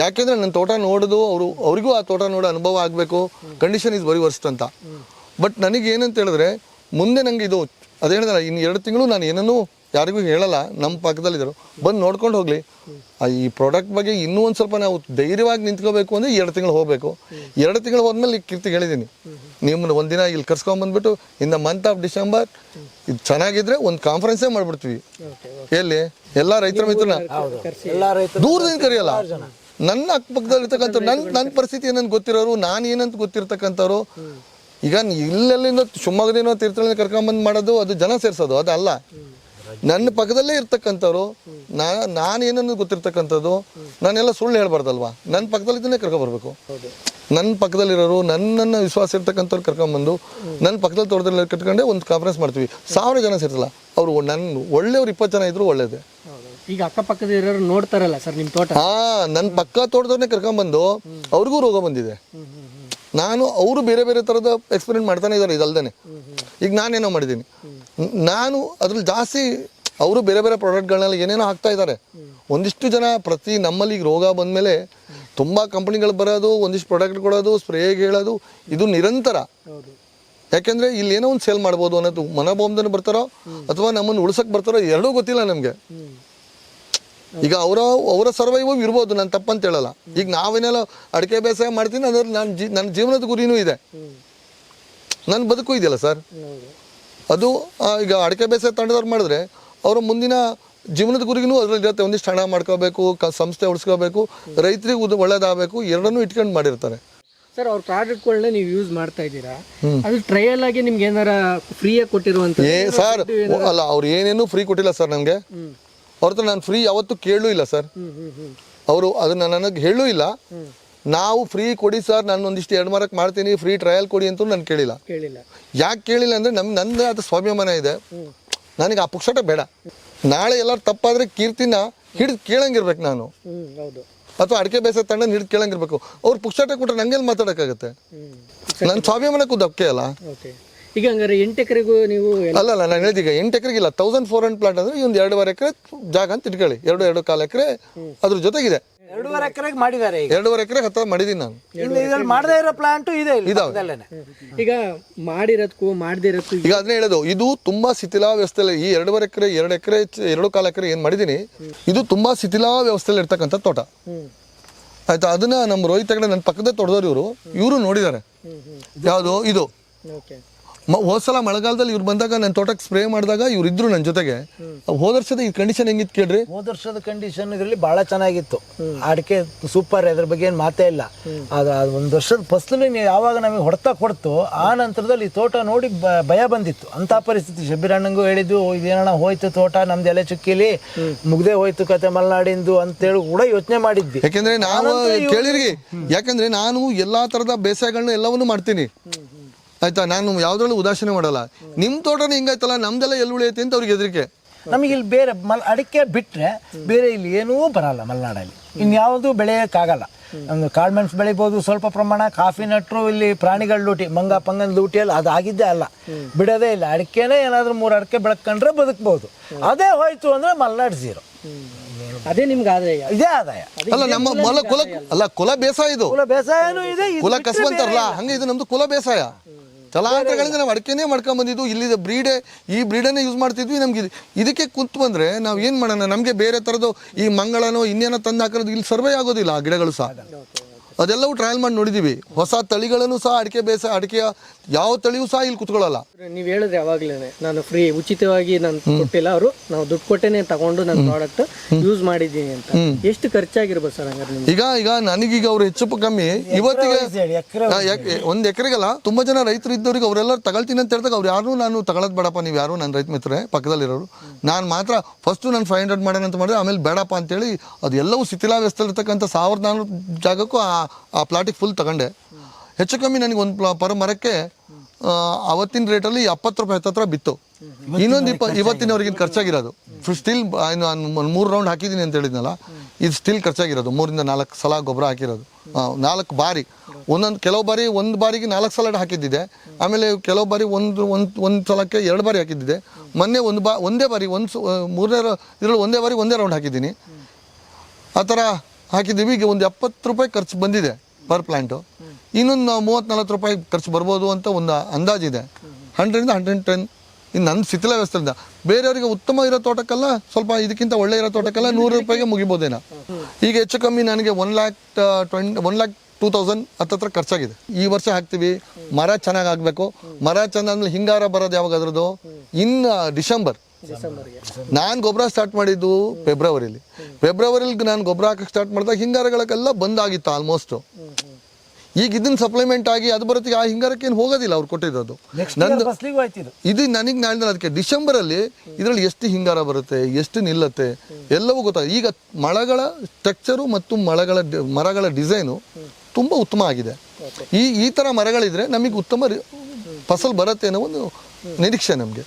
S2: ಯಾಕೆಂದ್ರೆ ನನ್ನ ತೋಟ ನೋಡೋದು ಅವ್ರಿಗೂ ಆ ತೋಟ ನೋಡೋ ಅನುಭವ ಆಗಬೇಕು. ಕಂಡೀಷನ್ ಇಸ್ ವೆರಿ ವರ್ಸ್ಟ್ ಅಂತ. ಬಟ್ ನನಗೆ ಏನಂತ ಹೇಳಿದ್ರೆ, ಮುಂದೆ ನನಗೆ ಇದು ಅದೇ ಹೇಳಿದ್ರೆ ಇನ್ನು 2 ತಿಂಗಳು ನಾನು ಏನನ್ನೂ ಯಾರಿಗೂ ಹೇಳಲ್ಲ, ನಮ್ಮ ಪಕ್ಕದಲ್ಲಿದ್ದರು ಬಂದು ನೋಡ್ಕೊಂಡು ಹೋಗಲಿ. ಈ ಪ್ರಾಡಕ್ಟ್ ಬಗ್ಗೆ ಇನ್ನೂ ಒಂದು ಸ್ವಲ್ಪ ನಾವು ಧೈರ್ಯವಾಗಿ ನಿಂತ್ಕೋಬೇಕು ಅಂದರೆ 2 ತಿಂಗಳು ಹೋಗಬೇಕು. 2 ತಿಂಗಳು ಹೋದ್ಮೇಲೆ ಕೀರ್ತಿಗೆ ಹೇಳಿದ್ದೀನಿ, ನಿಮ್ಮನ್ನು ಒಂದಿನ ಇಲ್ಲಿ ಕರ್ಸ್ಕೊಂಡ್ಬಂದ್ಬಿಟ್ಟು in the month of December ಇದು ಚೆನ್ನಾಗಿದ್ರೆ ಒಂದು ಕಾನ್ಫರೆನ್ಸೇ ಮಾಡ್ಬಿಡ್ತೀವಿ. ಎಲ್ಲಿ ಎಲ್ಲ ರೈತರ ಮಿತ್ರನ ದೂರದಿಂದ ಕರೆಯಲ್ಲ, ನನ್ನ ಅಕ್ಕಪಕ್ಕದಲ್ಲಿ ಇರ್ತಕ್ಕಂಥವ್ರು, ನನ್ನ ಪರಿಸ್ಥಿತಿ ಏನಂತ ಗೊತ್ತಿರೋರು, ನಾನು ಏನಂತ ಗೊತ್ತಿರ್ತಕ್ಕಂಥವ್ರು. ಈಗ ಇಲ್ಲೆಲ್ಲಿಂದ ಶಿವಮೊಗ್ಗದಿಂದ ತೀರ್ಥಹಳ್ಳಿಯಿಂದ ಕರ್ಕೊಂಬಂದು ಮಾಡೋದು ಅದು ಜನ ಸೇರಿಸೋದು ಅದು ಅಲ್ಲ. ನನ್ನ ಪಕ್ಕದಲ್ಲೇ ಇರ್ತಕ್ಕಂಥವ್ರು, ನಾನು ಏನನ್ನು ಗೊತ್ತಿರ್ತಕ್ಕಂಥದ್ದು, ನಾನೆಲ್ಲ ಸುಳ್ಳು ಹೇಳ್ಬಾರ್ದಲ್ವಾ. ನನ್ನ ಪಕ್ಕದಲ್ಲಿದ್ದನ್ನೇ ಕರ್ಕೊಂಬರ್ಬೇಕು. ನನ್ನ ಪಕ್ಕದಲ್ಲಿರೋರು, ನನ್ನನ್ನು ವಿಶ್ವಾಸ ಇರ್ತಕ್ಕಂಥವ್ರು ಕರ್ಕೊಂಬಂದು ನನ್ನ ಪಕ್ಕದಲ್ಲಿ ತೋಟದಲ್ಲಿ ಕಟ್ಕೊಂಡೆ ಒಂದು ಕಾನ್ಫರೆನ್ಸ್ ಮಾಡ್ತೀವಿ. 1000 ಜನ ಸೇರಿಸಲ್ಲ. ಅವರು ನನ್ನ ಒಳ್ಳೆಯವ್ರು 20 ಜನ ಇದ್ರು ಒಳ್ಳೇದೇ.
S4: ಈಗ ಅಕ್ಕಪಕ್ಕದ ಇರೋರು ನೋಡ್ತಾರಲ್ಲ ಸರ್ ನಿಮ್ಮ ತೋಟ,
S2: ನನ್ನ ಪಕ್ಕ ತೋಟದವ್ರನ್ನೇ ಕರ್ಕೊಂಬಂದು ಅವ್ರಿಗೂ ರೋಗ ಬಂದಿದೆ. ನಾನು ಅವರು ಬೇರೆ ಬೇರೆ ಥರದ ಎಕ್ಸ್ಪೆರಿಮೆಂಟ್ ಮಾಡ್ತಾನೆ ಇದ್ದಾರೆ ಇದಲ್ದೇನೆ. ಈಗ ನಾನೇನೋ ಮಾಡಿದ್ದೀನಿ, ನಾನು ಅದ್ರಲ್ಲಿ ಜಾಸ್ತಿ ಅವರು ಬೇರೆ ಬೇರೆ ಪ್ರಾಡಕ್ಟ್ಗಳನ್ನೆಲ್ಲ ಏನೇನೋ ಹಾಕ್ತಾ ಇದ್ದಾರೆ. ಒಂದಿಷ್ಟು ಜನ ಪ್ರತಿ ನಮ್ಮಲ್ಲಿ ಈಗ ರೋಗ ಬಂದಮೇಲೆ ತುಂಬ ಕಂಪ್ನಿಗಳು ಬರೋದು, ಒಂದಿಷ್ಟು ಪ್ರಾಡಕ್ಟ್ ಕೊಡೋದು, ಸ್ಪ್ರೇಗೆ ಹೇಳೋದು, ಇದು ನಿರಂತರ. ಯಾಕೆಂದರೆ ಇಲ್ಲಿ ಏನೋ ಒಂದು ಸೇಲ್ ಮಾಡ್ಬೋದು ಅನ್ನೋದು ಮನೋಭಾವದಿಂದ ಬರ್ತಾರೋ ಅಥವಾ ನಮ್ಮನ್ನು ಉಳ್ಸಕ್ಕೆ ಬರ್ತಾರೋ ಎರಡೂ ಗೊತ್ತಿಲ್ಲ ನಮಗೆ. ಈಗ ಅವರ ಸರ್ವೈವ್ ಇರ್ಬೋದು, ನಾನು ತಪ್ಪಂತ ಹೇಳಲ್ಲ. ಈಗ ನಾವೇನೆಲ್ಲ ಅಡಿಕೆ ಬೇಸಾಯ ಮಾಡ್ತೀನಿ ಅದ್ರಲ್ಲಿ ನನ್ನ ಜೀವನದ ಗುರಿನೂ ಇದೆ, ನನ್ನ ಬದುಕು ಇದೆಯಲ್ಲ ಸರ್. ಅದು ಈಗ ಅಡಿಕೆ ಬೇಸಾಯ ತಂಡದವ್ರು ಮಾಡಿದ್ರೆ ಅವರ ಮುಂದಿನ ಜೀವನದ ಗುರಿಗೂ ಅದ್ರಲ್ಲಿ ಇರುತ್ತೆ. ಒಂದಿಷ್ಟು ಹಣ ಮಾಡ್ಕೋಬೇಕು, ಸಂಸ್ಥೆ ಉಳಿಸ್ಕೋಬೇಕು, ರೈತರಿಗೆ ಒಳ್ಳೇದಾಗಬೇಕು, ಎರಡನ್ನೂ ಇಟ್ಕೊಂಡು ಮಾಡಿರ್ತಾರೆ.
S4: ಸರ್ ಅವ್ರ ಪ್ರಾಡಕ್ಟ್ಗಳನ್ನ ನೀವು ಯೂಸ್ ಮಾಡ್ತಾ ಇದ್ದೀರಾ, ಅದು ಟ್ರಯಲ್ ಆಗಿ ನಿಮ್ಗೆ ಏನಾರ ಫ್ರೀಯಾಗಿ ಕೊಟ್ಟಿರುವಂತ?
S2: ಸರ್ ಅಲ್ಲ, ಅವ್ರು ಏನೇನು ಫ್ರೀ ಕೊಟ್ಟಿಲ್ಲ ಸರ್ ನನಗೆ. ಅವ್ರ ಹತ್ರ ನಾನು ಫ್ರೀ ಯಾವತ್ತೂ ಕೇಳೂ ಇಲ್ಲ ಸರ್. ಅವರು ಅದನ್ನ ನನಗೆ ಹೇಳೂ ಇಲ್ಲ. ನಾವು ಫ್ರೀ ಕೊಡಿ ಸರ್, ನಾನು ಒಂದಿಷ್ಟು 2 ಮಾರಕ್ಕೆ ಮಾಡ್ತೀನಿ, ಫ್ರೀ ಟ್ರಯಲ್ ಕೊಡಿ ಅಂತೂ ನಾನು ಕೇಳಿಲ್ಲ. ಯಾಕೆ ಕೇಳಿಲ್ಲ ಅಂದರೆ ನಂದು ಅದು ಸ್ವಾಭಿಮಾನ ಇದೆ. ನನಗೆ ಆ ಪುಕ್ಷಟ ಬೇಡ. ನಾಳೆ ಎಲ್ಲರೂ ತಪ್ಪಾದರೆ ಕೀರ್ತಿನ ಹಿಡಿದು ಕೇಳಂಗಿರ್ಬೇಕು ನಾನು, ಅಥವಾ ಅಡಿಕೆ ಬೇಸಾಯ ತಂಡ ಹಿಡಿದು ಕೇಳಂಗಿರ್ಬೇಕು. ಅವ್ರು ಪುಕ್ಷಟ ಕೊಟ್ಟರೆ ನಂಗೆಲ್ಲಿ ಮಾತಾಡೋಕ್ಕಾಗತ್ತೆ? ನನ್ನ ಸ್ವಾಭಿಮಾನಕ್ಕೂ ಧಕ್ಕೆ ಅಲ್ಲ.
S4: ಈಗ ಹಂಗಾರೆ 8 ಎಕರೆಗೂ ನೀವು
S2: ಅಲ್ಲ ನಾನು ಹೇಳಿದೀಗ 8 ಎಕರೆಗಿಲ್ಲ, 1400 ಪ್ಲಾಟ್ ಅಂದ್ರೆ ಈ ಒಂದು 2.5 ಎಕರೆ ಜಾಗ ಅಂತ ಇಟ್ಕೊಳ್ಳಿ. 2.25 ಎಕರೆ ಅದ್ರ ಜೊತೆಗಿದೆ.
S1: 2.5 ಎಕರೆಗೆ ಮಾಡಿದ್ದಾರೆ.
S2: 2.5 ಎಕರೆ ಹತ್ರ ಮಾಡಿದೀನಿ ನಾನು.
S1: ಇದ್ರಲ್ಲಿ ಮಾಡದೇ ಇರೋ ಪ್ಲಾಂಟು ಇದೆ
S4: ಇದಾವೆ. ಈಗ ಮಾಡಿರೋದಕ್ಕೂ ಮಾಡದಿರೋದಕ್ಕೂ
S2: ಈಗ ಅದನ್ನೇ ಹೇಳೋದು, ಇದು ತುಂಬಾ ಶಿಥಿಲ ವ್ಯವಸ್ಥೆಯಲ್ಲಿ ಈ 2.5 ಎಕರೆ 2 ಎಕರೆ 2.25 ಎಕರೆ ಏನ್ ಮಾಡಿದೀನಿ, ಇದು ತುಂಬಾ ಶಿಥಿಲ ವ್ಯವಸ್ಥೆಯಲ್ಲಿ ಇರ್ತಕ್ಕಂಥ ತೋಟ ಆಯ್ತಾ. ಅದನ್ನ ನಮ್ಮ ರೋಹಿತ್ ಹೆಗಡೆ ನನ್ನ ಪಕ್ಕದ ತೋಟದವ್ರು ಇವರು ನೋಡಿದ್ದಾರೆ. ಯಾವುದು ಇದು ಹೋದ್ಸಲ ಮಳೆಗಾಲದಲ್ಲಿ ಇವ್ರು ಬಂದಾಗ ನನ್ನ ತೋಟಕ್ಕೆ ಸ್ಪ್ರೇ ಮಾಡಿದಾಗ ಇವ್ರು ಇದ್ರು ನನ್ನ ಜೊತೆಗೆ. ಹೋದ ವರ್ಷದ ಈ ಕಂಡೀಷನ್ ಹೆಂಗಿತ್ತು ಕೇಳ್ರಿ?
S1: ಹೋದ ವರ್ಷದ ಕಂಡೀಷನ್ ಇದರಲ್ಲಿ ಬಹಳ ಚೆನ್ನಾಗಿತ್ತು. ಅಡಿಕೆ ಸೂಪರ್, ಅದ್ರ ಬಗ್ಗೆ ಏನು ಮಾತೇ ಇಲ್ಲ. ಅದು ಒಂದು ವರ್ಷದ ಫಸಲು ಯಾವಾಗ ನಮಗೆ ಹೊಡೆತ ಕೊಡ್ತು, ಆ ನಂತರದಲ್ಲಿ ಈ ತೋಟ ನೋಡಿ ಭಯ ಬಂದಿತ್ತು. ಅಂತ ಪರಿಸ್ಥಿತಿ. ಶಬ್ಬೀರಣ್ಣಂಗೂ ಹೇಳಿದ್ದು, ಇದೇನಣ್ಣ ಹೋಯ್ತು ತೋಟ, ನಮ್ದು ಎಲೆ ಚುಕ್ಕಿಲಿ ಮುಗ್ದೇ ಹೋಯ್ತು ಕತೆ ಮಲೆನಾಡಿಂದು ಅಂತೇಳಿ ಕೂಡ ಯೋಚನೆ ಮಾಡಿದ್ವಿ.
S2: ಯಾಕೆಂದ್ರೆ ನಾವು ಕೇಳಿರಿ, ಯಾಕಂದ್ರೆ ನಾನು ಎಲ್ಲಾ ತರದ ಬೇಸಾಯಗಳನ್ನ ಎಲ್ಲವನ್ನೂ ಮಾಡ್ತೀನಿ ಆಯ್ತಾ. ನಾನು ಯಾವ್ದ್ರಲ್ಲೂ ಉದಾಸೀನ ಮಾಡಲ್ಲ. ನಿಮ್ಮ ತೋಟನ ಹಿಂಗಾಯ್ತಲ್ಲ, ನಮ್ದೆಲ್ಲ ಎಲ್ಲಿ ಉಳಿಯುತ್ತೆ ಅಂತ ಅವ್ರಿಗೆ ಹೆದರಿಕೆ.
S1: ನಮಗೆ ಇಲ್ಲಿ ಬೇರೆ ಅಡಿಕೆ ಬಿಟ್ಟರೆ ಬೇರೆ ಇಲ್ಲಿ ಏನೂ ಬರಲ್ಲ ಮಲೆನಾಡಲ್ಲಿ. ಇನ್ಯಾವುದೂ ಬೆಳೆಯೋಕ್ಕಾಗಲ್ಲ. ಒಂದು ಕಾಳುಮೆಣಸು ಬೆಳಿಬೋದು ಸ್ವಲ್ಪ ಪ್ರಮಾಣ, ಕಾಫಿ ನಟ್ರು, ಇಲ್ಲಿ ಪ್ರಾಣಿಗಳ ಲೂಟಿ, ಮಂಗ ಪಂಗನ ಲೂಟಿಯಲ್ಲಿ ಅದಾಗಿದ್ದೇ ಅಲ್ಲ, ಬಿಡೋದೇ ಇಲ್ಲ. ಅಡಿಕೆನೇ ಏನಾದರೂ 3 ಅಡಿಕೆ ಬೆಳ್ಕೊಂಡ್ರೆ ಬದುಕ್ಬೋದು. ಅದೇ ಹೋಯ್ತು ಅಂದರೆ ಮಲೆನಾಡು ಝೀರೋ.
S4: ಅದೇ ನಿಮ್ಗೆ ಆದಾಯ,
S1: ಇದೇ ಆದಾಯ.
S2: ಅಲ್ಲ ನಮ್ಮ ಕುಲ ಬೇಸಾಯ ಇದು,
S1: ಕುಲ ಬೇಸಾಯನೂ ಇದೆ, ಇದು
S2: ಕುಲ
S1: ಬಿಟ್ರೆ
S2: ಕಸಬು ಅಂತಾರಲ್ಲ
S1: ಬೇರೆ ಇಲ್ಲ.
S2: ಹಂಗೆ ಇದು ನಮ್ದು ಕುಲ ಬೇಸಾಯ. ತಲಾಂತರಗಳಿಂದ ನಾವು ಅಡಿಕೆನೇ ಮಾಡ್ಕೊಂಡ್ ಬಂದಿದ್ದು. ಇಲ್ಲಿ ಈ ಬ್ರೀಡನ್ನೇ ಯೂಸ್ ಮಾಡ್ತಿದ್ವಿ. ನಮ್ಗೆ ಇದಕ್ಕೆ ಕುಂತು ಬಂದ್ರೆ ನಾವು ಏನ್ ಮಾಡೋಣ? ನಮಗೆ ಬೇರೆ ಥರದ್ದು ಈ ಮಂಗಳನೋ ಇನ್ನೇನೋ ತಂದು ಹಾಕೋದು ಇಲ್ಲಿ ಸರ್ವೇ ಆಗೋದಿಲ್ಲ. ಆ ಗಿಡಗಳು ಸಹ ಅದೆಲ್ಲವೂ ಟ್ರಯಲ್ ಮಾಡಿ ನೋಡಿದೀವಿ. ಹೊಸ ತಳಿಗಳನ್ನು ಸಹ ಅಡಿಕೆಯ ಯಾವ ತಳಿಯೂ ಸಹ ಇಲ್ಲಿ ಕುತ್ಕೊಳ್ಳಲ್ಲ.
S4: ನೀವು ಹೇಳಿದ್ರೆ ಯಾವಾಗ್ಲೇನೆ ನಾನು ಫ್ರೀ ಉಚಿತವಾಗಿ ನಾನು ಕೊಟ್ಟಿಲ್ಲ, ಅವರು ನಾವು ದುಡ್ಡು ಕೊಟ್ಟೇನೆ ತಗೊಂಡು ನನ್ನ ಪ್ರಾಡಕ್ಟ್ ಯೂಸ್ ಮಾಡಿದ್ದೀನಿ ಅಂತ. ಎಷ್ಟು ಖರ್ಚಾಗಿರ್ಬೋದು ಸರ್ ಹಂಗಾರೆ ನಿಮ್ಗೆ?
S2: ಈಗ ನನಗೀಗ ಅವ್ರು ಹೆಚ್ಚು ಕಮ್ಮಿ ಇವತ್ತಿಗೆ ಒಂದ್ ಎಕರೆಗಲ್ಲ, ತುಂಬಾ ಜನ ರೈತರು ಇದ್ದವ್ರಿಗೆ ಅವರೆಲ್ಲರೂ ತಗೊಳ್ತೀನಿ ಅಂತ ಹೇಳ್ದಾಗ ಅವ್ರು ಯಾರು ನಾನು ತಗೊಳ್ಳೋದು ಬೇಡಪ್ಪ, ನೀವು ಯಾರು ನನ್ನ ರೈತ ಮಿತ್ರರೇ ಪಕ್ಕದಲ್ಲಿರೋರು, ನಾನು ಮಾತ್ರ ಫಸ್ಟ್ ನಾನು 500 ಮಾಡೋಣ ಅಂತ ಮಾಡಿದ್ರೆ ಆಮೇಲೆ ಬೇಡಪ್ಪ ಅಂತೇಳಿ ಅದೆಲ್ಲವೂ ಶಿಥಿಲಾವಸ್ಥೆಲಿರ್ತಕ್ಕಂಥ 1400 ಜಾಗಕ್ಕೂ ಆ ಪ್ಲಾಟಿಗೆ ಫುಲ್ ತಗೊಂಡೆ. ಹೆಚ್ಚು ಕಮ್ಮಿ ನನಗೆ ಒಂದು ಪರ್ ಮರಕ್ಕೆ ಅವತ್ತಿನ ರೇಟಲ್ಲಿ 70 ರೂಪಾಯಿ ಹತ್ರ ಬಿತ್ತು. ಇನ್ನೊಂದು ಇವತ್ತಿನವ್ರಿಗೆ ಖರ್ಚಾಗಿರೋದು ಸ್ಟಿಲ್ 3 ರೌಂಡ್ ಹಾಕಿದ್ದೀನಿ ಅಂತ ಹೇಳಿದ್ನಲ್ಲ, ಇದು ಸ್ಟಿಲ್ ಖರ್ಚಾಗಿರೋದು 3 ರಿಂದ 4 ಸಲ ಗೊಬ್ಬರ ಹಾಕಿರೋದು. 4 ಬಾರಿ ಕೆಲವು ಬಾರಿ ಒಂದು ಬಾರಿಗೆ 4 ಸಲ ಹಾಕಿದ್ದಿದೆ. ಆಮೇಲೆ ಕೆಲವು ಬಾರಿ ಒಂದು ಸಲಕ್ಕೆ 2 ಬಾರಿ ಹಾಕಿದ್ದಿದೆ. ಮೊನ್ನೆ ಒಂದೇ ಬಾರಿ ಮೂರನೇ ಇದರಲ್ಲಿ ಒಂದೇ ರೌಂಡ್ ಹಾಕಿದ್ದೀನಿ. ಆ ಥರ ಹಾಕಿದ್ದೀವಿ. ಈಗ ಒಂದು 70 ರೂಪಾಯಿ ಖರ್ಚು ಬಂದಿದೆ ಪರ್ ಪ್ಲ್ಯಾಂಟು. ಇನ್ನೊಂದು 30-40 ರೂಪಾಯಿ ಖರ್ಚು ಬರ್ಬೋದು ಅಂತ ಒಂದು ಅಂದಾಜಿದೆ. 100 ರಿಂದ 110 ಇನ್ನು ನನ್ನ ಶಿಥಿಲ ವ್ಯವಸ್ಥೆಯಿಂದ. ಬೇರೆಯವರಿಗೆ ಉತ್ತಮ ಇರೋ ತೋಟಕ್ಕೆಲ್ಲ ಸ್ವಲ್ಪ ಇದಕ್ಕಿಂತ ಒಳ್ಳೆ ಇರೋ ತೋಟಕ್ಕೆಲ್ಲ 100 ರೂಪಾಯಿಗೆ ಮುಗಿಬೋದೇನೋ. ಈಗ ಹೆಚ್ಚು ಕಮ್ಮಿ ನನಗೆ 1,02,000 ಹತ್ತತ್ರ ಖರ್ಚಾಗಿದೆ. ಈ ವರ್ಷ ಹಾಕ್ತೀವಿ, ಮರ ಚೆನ್ನಾಗಿ ಆಗಬೇಕು. ಮರ ಚೆನ್ನಾದ್ಮೇಲೆ ಹಿಂಗಾರ ಬರೋದು ಯಾವಾಗ ಅದ್ರದ್ದು? ಇನ್ನು ಡಿಸೆಂಬರ್. ನಾನು ಗೊಬ್ಬರ ಸ್ಟಾರ್ಟ್ ಮಾಡಿದ್ದು ಫೆಬ್ರವರಿಲಿ ನಾನು ಗೊಬ್ಬರ ಹಾಕಕ್ಕೆ ಸ್ಟಾರ್ಟ್ ಮಾಡಿದಾಗ ಹಿಂಗಾರಗಳಕ್ಕೆಲ್ಲ ಬಂದಾಗಿತ್ತು ಆಲ್ಮೋಸ್ಟ್. ಈಗ ಇದನ್ನ ಸಪ್ಲಿಮೆಂಟ್ ಆಗಿ ಅದು ಬರುತ್ತೆ. ಆ ಹಿಂಗಾರಕ್ಕೆ ಏನು ಹೋಗೋದಿಲ್ಲ ಅವ್ರು ಕೊಟ್ಟಿರೋದು. ಇದು ನನಗೆ ನಾಳೆ ಅದಕ್ಕೆ ಡಿಸೆಂಬರಲ್ಲಿ ಇದರಲ್ಲಿ ಎಷ್ಟು ಹಿಂಗಾರ ಬರುತ್ತೆ, ಎಷ್ಟು ನಿಲ್ಲತ್ತೆ ಎಲ್ಲವೂ ಗೊತ್ತಾಗುತ್ತೆ. ಈಗ ಮಳೆಗಳ ಸ್ಟ್ರಕ್ಚರು ಮತ್ತು ಮರಗಳ ಡಿಸೈನು ತುಂಬ ಉತ್ತಮ ಆಗಿದೆ. ಈ ಥರ ಮರಗಳಿದ್ರೆ ನಮಗೆ ಉತ್ತಮ ಫಸಲು ಬರುತ್ತೆ ಅನ್ನೋ ಒಂದು ನಿರೀಕ್ಷೆ ನಮಗೆ.